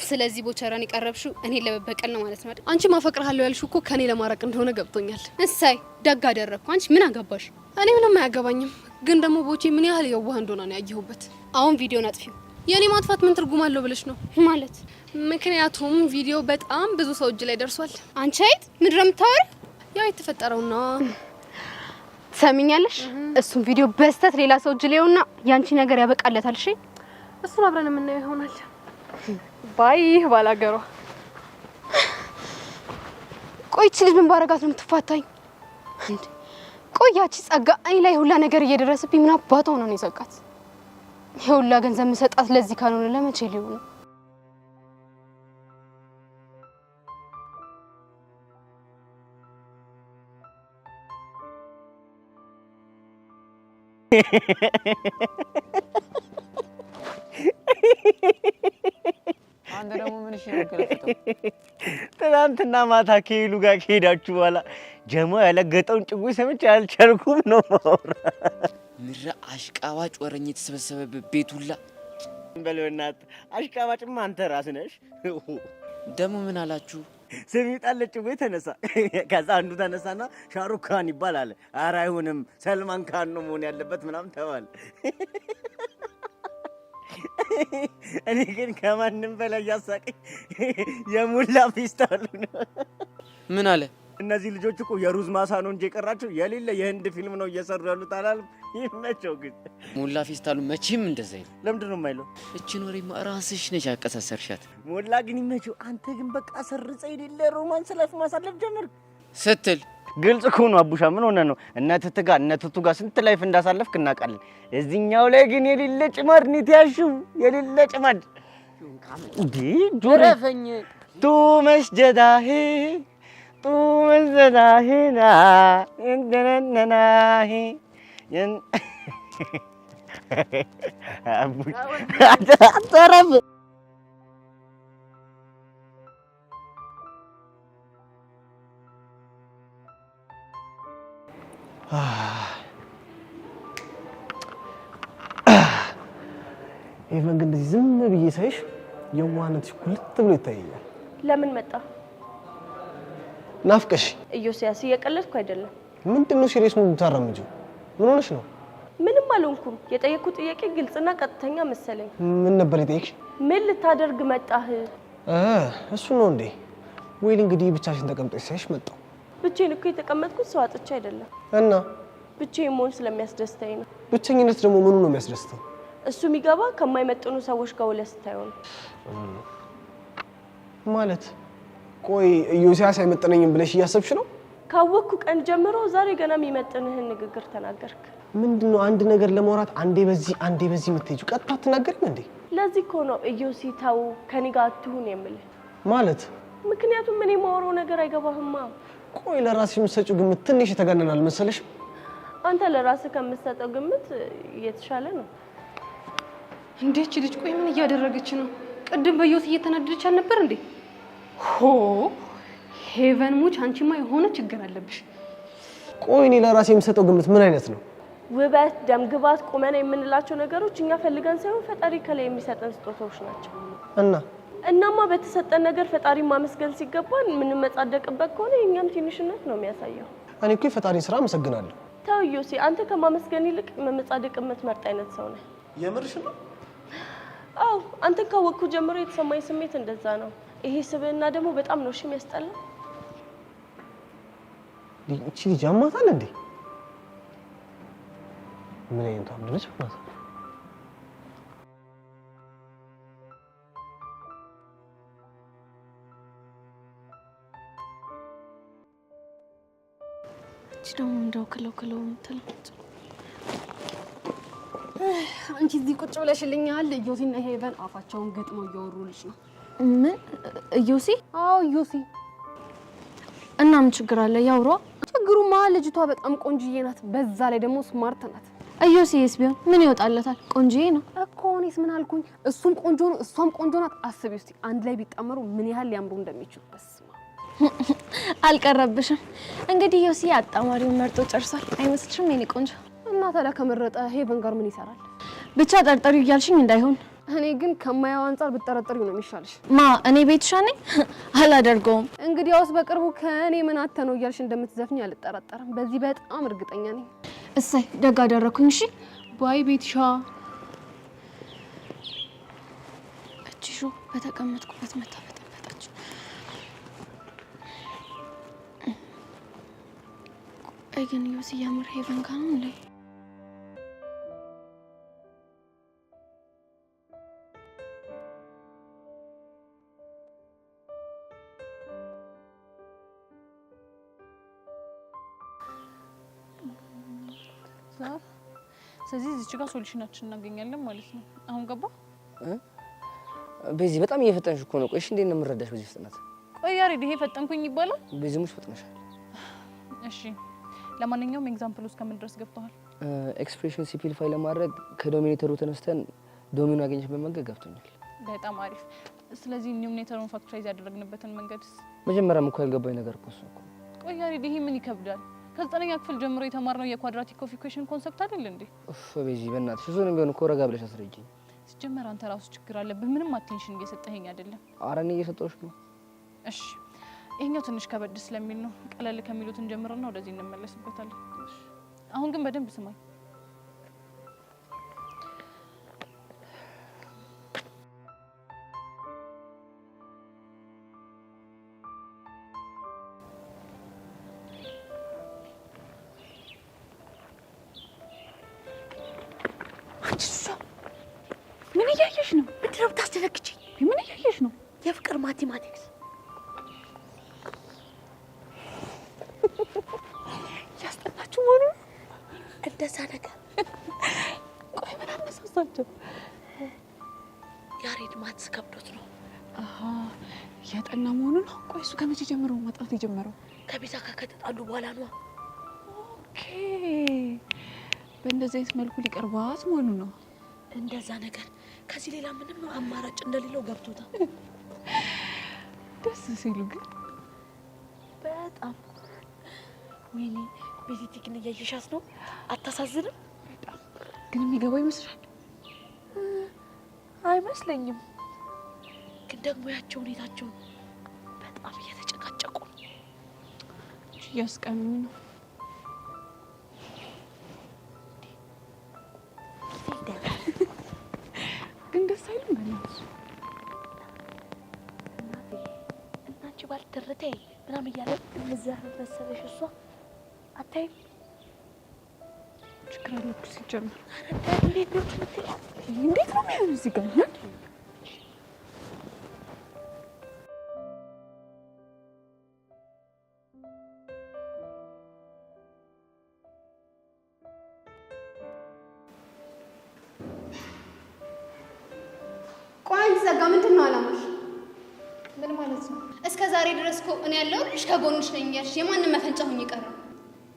ስለዚህ ቦቻራን የቀረብሽው እኔ ለበቀል ነው ማለት ነው አይደል? አንቺ ማፈቅርሃለሁ ያልሽው እኮ ከኔ ለማራቅ እንደሆነ ገብቶኛል። እሳይ ደግ አደረግኩ። አንቺ ምን አገባሽ? እኔ ምንም አያገባኝም። ግን ደግሞ ቦቼ ምን ያህል የዋህ እንደሆነ ነው ያየሁበት። አሁን ቪዲዮን አጥፊው። የኔ ማጥፋት ምን ትርጉም አለው ብለሽ ነው ማለት? ምክንያቱም ቪዲዮ በጣም ብዙ ሰው እጅ ላይ ደርሷል። አንቺ አይት ምንድን ነው የምታወሪው? ያው የተፈጠረውና ሰሚኛለሽ? እሱን ቪዲዮ በስተት ሌላ ሰው እጅ ላይውና ያንቺ ነገር ያበቃለታል። እሺ እሱን አብረን የምናየው ይሆናል። ባይ ባላገሯ። ቆይቺ ልጅ ምን ባረጋት ነው የምትፋታኝ? እንዴ ቆያቺ ጸጋ እኔ ላይ ሁላ ነገር እየደረሰብኝ ምን አባቷ ነው የዘጋት? ይሁላ ገንዘብ መሰጣት ለዚህ ካልሆነ ለመቼ ሊሆን ነው? አንተ ደግሞ ምን እሺ ነገረፈተው? ትናንትና ማታ ከሄሉ ጋር ከሄዳችሁ በኋላ ጀሞ ያለገጠውን ጭጉ ሰምቼ አልቻልኩም ነው ማውራት። ምራ አሽቃባጭ ወረኝ የተሰበሰበበት ቤት ሁላ በለውናት። አሽቃባጭማ አንተ ራስህ ነሽ። ደግሞ ምን አላችሁ? ስሚጣለች ጭጉ ተነሳ። ከዛ አንዱ ተነሳና ሻሩክ ካን ይባላል። ኧረ አይሆንም ሰልማን ካን ነው መሆን ያለበት ምናምን ተባለ። እኔ ግን ከማንም በላይ ያሳቀኝ የሙላ ፌስታሉ ነው። ምን አለ? እነዚህ ልጆች እኮ የሩዝ ማሳ ነው እንጂ የቀራቸው የሌለ የህንድ ፊልም ነው እየሰሩ ያሉት አላልም? ይመቸው ግን ሙላ ፌስታሉ መቼም እንደዛ ይል። ለምንድን ነው የማይለው? እቺን ወሬማ ራስሽ ነሽ ያቀሳሰርሻት። ሙላ ግን ይመቸው። አንተ ግን በቃ ሰርጸ የሌለ ሮማንስ ላይፍ ማሳለፍ ጀመርክ ስትል ግልጽ እኮ ነው አቡሻ። ምን ሆነ ነው እነትቱ ጋር ስንት ላይፍ እንዳሳለፍክ እናውቃለን። እዚህኛው ላይ ግን የሌለ ጭማድኒት ያሽው የሌለ ጭማድ እንዴ ጆረፈኝ ቱ መስጀዳህ ና እንደነናህ አተረፍ ኢቨን ግን እንደዚህ ዝም ብዬ ሳይሽ የዋህነትሽ ኩልት ብሎ ይታየኛል። ለምን መጣ? ናፍቀሽ። ኢዮስያስ እየቀለድኩ አይደለም። ምንድነው ሲሪየስ ነው የምታረምጂው? ምን ሆነሽ ነው? ምንም አልሆንኩም። የጠየኩት ጥያቄ ግልጽና ቀጥተኛ መሰለኝ። ምን ነበር የጠየቅሽ? ምን ልታደርግ መጣህ? እሱ ነው እንዴ? ወይል እንግዲህ ብቻሽን ተቀምጠሽ ሳይሽ መጣሁ። ብቻዬን እኮ የተቀመጥኩት ሰው አጥቼ አይደለም። እና ብቻዬን መሆን ስለሚያስደስተኝ ነው። ብቸኝነት ደግሞ ምኑ ነው የሚያስደስተው? እሱ የሚገባ ከማይመጥኑ ሰዎች ጋር ውለህ ስታየው ነው። ማለት ቆይ ኢዮስያስ አይመጥነኝም ብለሽ እያሰብሽ ነው? ካወቅኩ ቀን ጀምሮ ዛሬ ገና የሚመጥንህን ንግግር ተናገርክ። ምንድነው አንድ ነገር ለማውራት አንዴ በዚህ የምትሄጂው? ቀጥታ አትናገሪም እንዴ? ለዚህ እኮ ነው ኢዮሲ ተው ከኔ ጋር አትሁን የምልህ። ማለት ምክንያቱም እኔ የማወራው ነገር አይገባህማ። ቆይ ለራስሽ የምትሰጪው ግምት ትንሽ የተጋነነ አልመሰለሽም? አንተ ለራስህ ከምትሰጠው ግምት እየተሻለ ነው። እንዴች ልጅ ቆይ ምን እያደረገች ነው? ቅድም በዮት እየተናደደች አልነበር እንዴ? ሆ ሄቨን ሙች አንቺማ የሆነ ችግር አለብሽ። ቆይ እኔ ለራሴ የምሰጠው ግምት ምን አይነት ነው? ውበት፣ ደምግባት፣ ቁመና የምንላቸው ነገሮች እኛ ፈልገን ሳይሆን ፈጣሪ ከላይ የሚሰጠን ስጦታዎች ናቸው። እናማ በተሰጠን ነገር ፈጣሪ ማመስገን ሲገባን የምንመጻደቅበት ከሆነ የኛም ትንሽነት ነው የሚያሳየው። እኔ እኮ የፈጣሪን ስራ አመሰግናለሁ። ተው ዮሴ፣ አንተ ከማመስገን ይልቅ መመጻደቅ የምትመርጥ አይነት ሰው ነህ። የምርሽ ነው? አዎ፣ አንተ ካወቅኩ ጀምሮ የተሰማኝ ስሜት እንደዛ ነው። ይሄ ስብዕና ደግሞ በጣም ነው የሚያስጠላው። እቺ ልጅ አማታል እንዴ? ምን አይነቷ አብድረች ማለት ነው? እቺ ደግሞ እንደው ከለው ምትልጥ አንቺ እዚህ ቁጭ ብለሽልኛል። ኢዮሲና ሄቨን አፋቸውን ገጥመው እያወሩልሽ ነው። ምን ኢዮሲ? አዎ ኢዮሲ። እና ምን ችግር አለ? ያውሯ። ችግሩማ ልጅቷ በጣም ቆንጅዬ ናት፣ በዛ ላይ ደግሞ ስማርት ናት። ኢዮሲስ ቢሆን ምን ይወጣለታል? ቆንጅዬ ነው እኮ። እኔስ ምን አልኩኝ? እሱም ቆንጆ ነው፣ እሷም ቆንጆ ናት። አስቢ እስቲ አንድ ላይ ቢጣመሩ ምን ያህል ሊያምሩ እንደሚችሉ። በስማ አልቀረብሽም። እንግዲህ ኢዮሲ አጣማሪውን መርጦ ጨርሷል አይመስልሽም? የኔ ቆንጆ። እና ታዲያ ከመረጠ ሄቨን ጋር ምን ይሰራል? ብቻ ጠርጠሪው እያልሽኝ እንዳይሆን። እኔ ግን ከማያው አንፃር ብትጠረጠሪው ነው የሚሻልሽ። እኔ ቤትሻ ነኝ? አላደርገውም። እንግዲያውስ በቅርቡ ከእኔ ምን አተ ነው እያልሽ እንደምትዘፍኝ አልጠራጠርም። በዚህ በጣም እርግጠኛ ነኝ። እሰይ ደግ አደረኩኝ። እሺ ባይ ቤትሻ። እቺሹ በተቀመጥኩበት መታበጠበጣች። ቆይ ግን ዮሲ ያምር ሄቨን ጋር ነው እንዴ? ስለዚህ እዚህ ጋር ሶሉሽናችን እናገኛለን ማለት ነው። አሁን ገባ? በዚህ በጣም እየፈጠንሽ እኮ ነው። ቆይ እሺ እንዴት ነው የምረዳሽ በዚህ ፍጥነት? ቆይ ያሬድ ይሄ ፈጠንኩኝ ይባላል? በዚህ ሙሽ ፈጥነሻል። እሺ ለማንኛውም ኤግዛምፕል ውስጥ ከምን ድረስ ገብተዋል? ኤክስፕሬሽን ሲምፕሊፋይ ለማድረግ ከዶሚኔተሩ ተነስተን ዶሚኖ ያገኘሽበት መንገድ ገብቶኛል። በጣም አሪፍ። ስለዚህ ኒውሚኔተሩን ፋክተራይዝ ያደረግንበትን መንገድስ? መጀመሪያም እኮ ያልገባኝ ነገር እኮ እሱ እኮ። ቆይ ያሬድ ይሄ ምን ይከብዳል? ከዘጠነኛ ክፍል ጀምሮ የተማርነው የኳድራቲክ ኦፍ ኢኩዌሽን ኮንሰፕት አይደል እንዴ? በዚህ በእናትሽ እሱንም ቢሆን እኮ ረጋ ብለሽ አስረጂኝ። ሲጀመር አንተ ራሱ ችግር አለብህ። ምንም አቴንሽን እየሰጠኸኝ አይደለም። ኧረ እኔ እየሰጠሁሽ ነው። እሺ ይሄኛው ትንሽ ከበድ ስለሚል ነው። ቀለል ከሚሉት እንጀምርና ወደዚህ እንመለስበታለን። አሁን ግን በደንብ ስማኝ። ምን እያየሽ ነው? ምንድን ነው የምታስደነግጪኝ? ምን እያየሽ ነው? የፍቅር ማቴማቲክስ እያጠናችሁ መሆኑ እንደዛ ነገር። ቆይ ምን አነሳሳቸው? ያሬድ ማትስ ከብዶት ነው። አሃ እያጠና መሆኑ ነው። ቆይ እሱ ከመቼ ጀምሮ ማጥናት የጀመረው? ከቤዛ ጋር ከተጣሉ በኋላ ነው። ኦኬ በእንደዚህ አይነት መልኩ ሊቀርባት መሆኑ ነው። እንደዛ ነገር። ከዚህ ሌላ ምንም አማራጭ እንደሌለው ገብቶታል። ደስ ሲሉ ግን በጣም ወይኔ ቤዚቲ ግን እያየሻት ነው። አታሳዝንም? በጣም ግን የሚገባው ይመስላል። አይመስለኝም። ግን ደግሞ ያቸው ሁኔታቸው በጣም እየተጨቃጨቁ እያስቀኑኝ ነው። ግን ደስ አይልም በእናትሽ። እናንቺ ባልደረቴ ምናምን እያለ የምትዘርፍ መሰለሽ? እሷ አታይም? ችግር አለብሽ ሲጀምር። እንዴት ነው የምትለው? እንዴት ነው የሚሆነው እዚህ ጋር? ቆይ ዘጋ። ምንድን ነው አላማሽ? ምን ማለት ነው? እስከ ዛሬ ድረስ እኮ እኔ ያለሁልሽ ከጎንሽ ነኝ እያልሽ የማንም መፈንጫ ሁኝ ቀረ።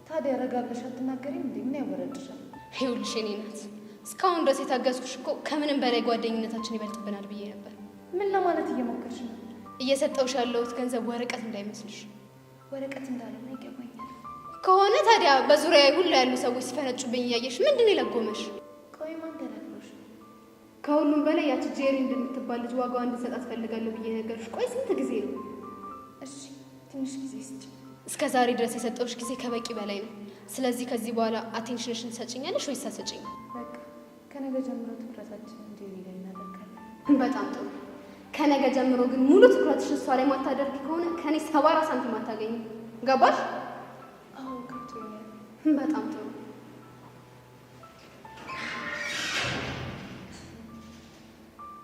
ታዲያ ረጋ ብለሽ አትናገሪም እንዴ? ምን ያወረድሻል? ይኸውልሽ የኔ ናት፣ እስካሁን ድረስ የታገዝኩሽ እኮ ከምንም በላይ ጓደኝነታችን ይበልጥብናል ብዬ ነበር። ምን ለማለት እየሞከርሽ ነው? እየሰጠውሽ ያለሁት ገንዘብ ወረቀት እንዳይመስልሽ። ወረቀት እንዳልሆነ ይገባኛል። ከሆነ ታዲያ በዙሪያ ሁሉ ያሉ ሰዎች ሲፈነጩብኝ እያየሽ ምንድን ነው የለጎመሽ? ቆይ ማን ተናግሮሽ? ከሁሉም በላይ ያቺ ጄሪ እንደምትባል ልጅ ዋጋዋ እንድሰጣት ፈልጋለሁ ብዬ ነገርሽ። ቆይ ስንት ጊዜ ነው? እሺ ትንሽ ጊዜ ስጭ። እስከ ዛሬ ድረስ የሰጠውሽ ጊዜ ከበቂ በላይ ነው። ስለዚህ ከዚህ በኋላ አቴንሽንሽን ትሰጭኛለሽ ወይስ አትሰጭኝ? በቃ ከነገ ጀምሮ ትኩረታችን ጄሪ ላይ እናደርጋለን። በጣም ጥሩ። ከነገ ጀምሮ ግን ሙሉ ትኩረትሽ እሷ ላይ ማታደርጊ ከሆነ ከኔ 74 ሳንቲም አታገኝም። ገባሽ? አዎ ገብቶኛል። በጣም ጥሩ።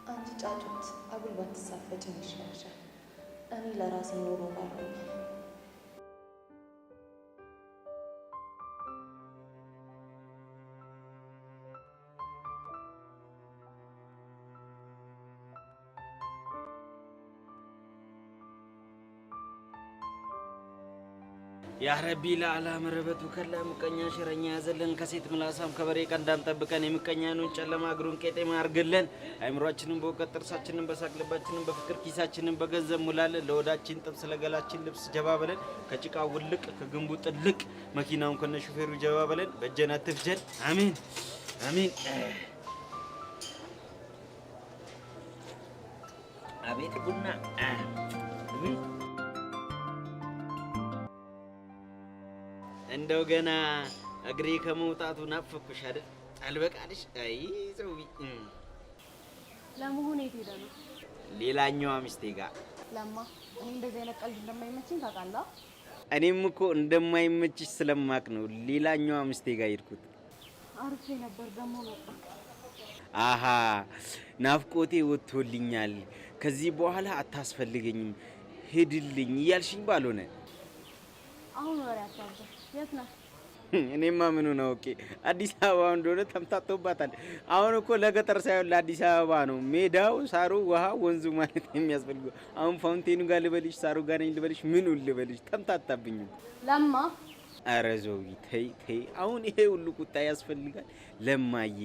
አንቺ ጫጩት አጉል ባትሳፈጭ ይሻልሻል። እኔ ለራሴ ኖሮ ባልሆነ ያ ረቢ ለአላ መረበቱ ከላ ምቀኛ ሸረኛ ያዘለን ከሴት ምላሳም ከበሬ ቀንዳም ጠብቀን የምቀኛኑን ጨለማ እግሩን ቄጤማ አርግልን። አይምሯችንን በእውቀት ጥርሳችንን በሳቅ ልባችንን በፍቅር ኪሳችንን በገንዘብ ሙላለን። ለወዳችን ጥብስ ለገላችን ልብስ ጀባ በለን። ከጭቃ ውልቅ ከግንቡ ጥልቅ መኪናውን ከነ ሹፌሩ ጀባ በለን። በጀና ትፍጀን። አሜን አሜን። አቤት ቡና እንደው ገና እግሬ ከመውጣቱ ናፈኩሽ አይደል? አልበቃልሽ? አይ ዘውቢ ለመሆኑ የት ሄደ ነው? ሌላኛዋ ሚስቴ ጋር። ለማ እኔ እንደዚህ አይነት ቀልድ እንደማይመችኝ ታውቃለህ? እኔም እኮ እንደማይመችሽ ስለማቅ ነው ሌላኛዋ ሚስቴ ጋር ሄድኩት። አርፌ ነበር ደግሞ መጣ። አሃ ናፍቆቴ ወጥቶልኛል። ከዚህ በኋላ አታስፈልገኝም ሄድልኝ እያልሽኝ ባልሆነ አሁን ወሬ አታብዛ። የት ነህ? እኔማ ምኑን አውቄ አዲስ አበባ እንደሆነ ተምታቶባታል። አሁን እኮ ለገጠር ሳይሆን ለአዲስ አበባ ነው ሜዳው፣ ሳሩ፣ ውሃ፣ ወንዙ ማለት የሚያስፈልገው። አሁን ፋውንቴኑ ጋር ልበልሽ፣ ሳሩ ጋር ነኝ ልበልሽ፣ ምኑን ልበልሽ? ተምታታብኝ። ለማ ኧረ ዘውቢ ተይ ተይ፣ አሁን ይሄ ሁሉ ቁጣ ያስፈልጋል? ለማዬ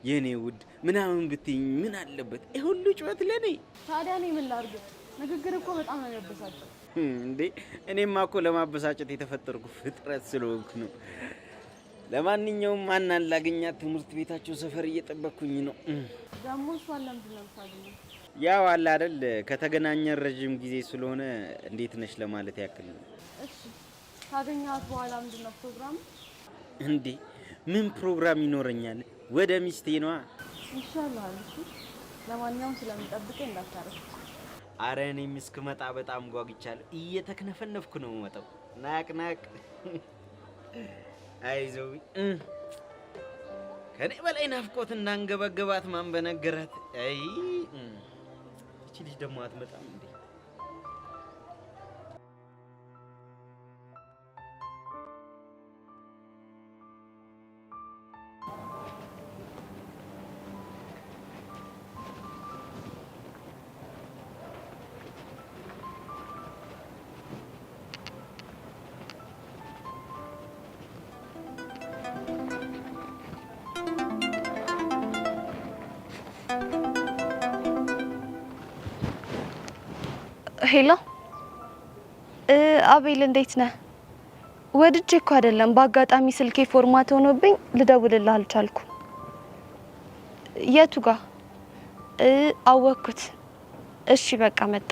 የኔ ውድ ምናምን ብትይኝ ምን አለበት? ይሄ ሁሉ ጩኸት ለኔ? ታዲያ እኔ ምን ላድርግ? ንግግር እኮ በጣም ነው የሚያበሳጨው። እንዴ እኔማ እኮ ለማበሳጨት የተፈጠርኩ ፍጥረት ስለሆንኩ ነው። ለማንኛውም ማናን ላገኛት ትምህርት ቤታቸው ሰፈር እየጠበቅኩኝ ነው። ደግሞ እሷን ለምንድን ነው የምታገኘው? ያው አለ አይደል ከተገናኘን ረጅም ጊዜ ስለሆነ እንዴት ነሽ ለማለት ያክል ነው። እሺ ካገኘኋት በኋላ ምንድን ነው ፕሮግራሙ? እንዴ ምን ፕሮግራም ይኖረኛል? ወደ ሚስቴ ነዋ። ይሻላል። እሺ ለማንኛውም ስለምጠብቀኝ እንዳታረፍ። አረ እኔም እስክመጣ በጣም ጓጉቻለሁ። እየተክነፈነፍኩ ነው የምመጣው። ናቅ ናቅ። አይዞህ ከኔ በላይ ናፍቆት እንዳንገበገባት ማን በነገራት? አይ እቺ ልጅ ደግሞ አትመጣም እንዴ? ሄሎ አቤል እንዴት ነህ? ወድጄ እኮ አይደለም በአጋጣሚ ስልኬ ፎርማት ሆኖብኝ ልደውልልህ አልቻልኩም። የቱ ጋር? አወኩት። እሺ በቃ መጣ።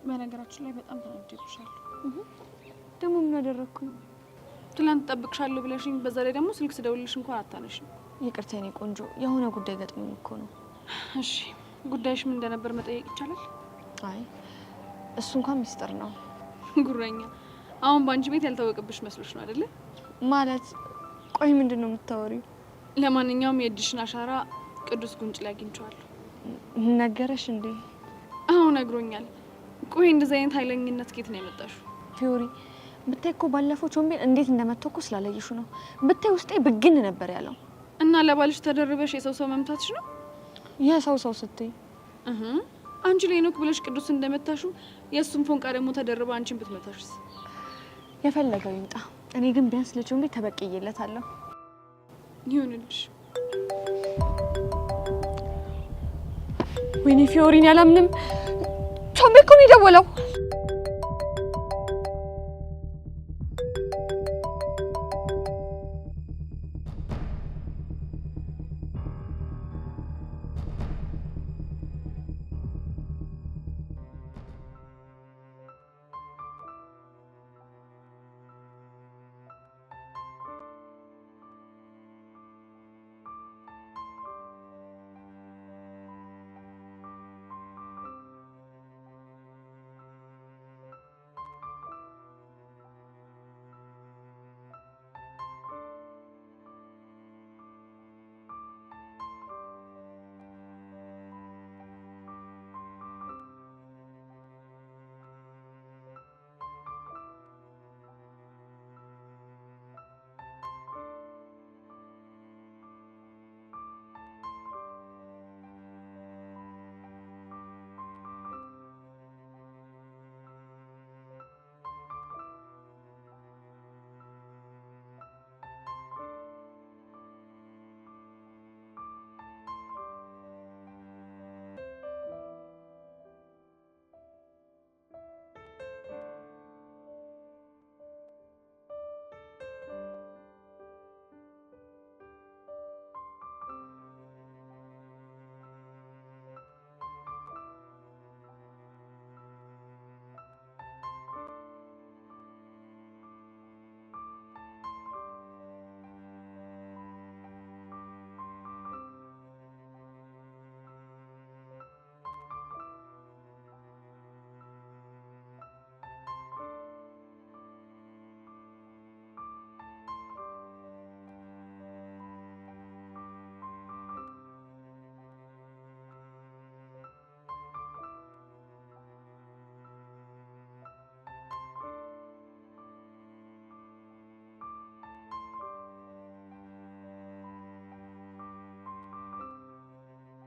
በነገራችን ላይ በጣም ተናድጄብሻለሁ። ደግሞ ምን አደረኩኝ? ትላንት ጠብቅሻለሁ ብለሽኝ በዛ ላይ ደግሞ ስልክ ስደውልልሽ እንኳን አታነሽም። ይቅርታ የኔ ቆንጆ፣ የሆነ ጉዳይ ገጥሞኝ እኮ ነው። እሺ ጉዳይሽ ምን እንደነበር መጠየቅ ይቻላል? አይ እሱ እንኳን ሚስጥር ነው። ጉረኛ፣ አሁን ባንቺ ቤት ያልታወቀብሽ መስሎሽ ነው አይደለ? ማለት ቆይ ምንድነው የምታወሪው? ለማንኛውም የእጅሽን አሻራ ቅዱስ ጉንጭ ላይ አግኝቼዋለሁ። ነገረሽ እንዴ? አዎ ነግሮኛል። ቆይ እንደዚህ አይነት ኃይለኝነት ከየት ነው ያመጣሽው? ፊዮሪ ብታይ እኮ ባለፈው ቾምቤን እንዴት እንደመተኩ ስላለይሹ ነው። ብታይ ውስጤ ብግን ነበር ያለው። እና ለባልሽ ተደርበሽ የሰው መምታትሽ ነው? የሰው ስትይ አንቺ ለሄኖክ ብለሽ ቅዱስ እንደመታሹ የእሱም ፎንቃ ደግሞ ተደርባ አንቺን ብትመታሽስ? የፈለገው ይምጣ። እኔ ግን ቢያንስ ለቾምቤ ተበቅዬለታለሁ። ይሁንልሽ። ወይኔ ፊዮሪን ያላምንም ቾምቤ እኮ ነው የደወለው።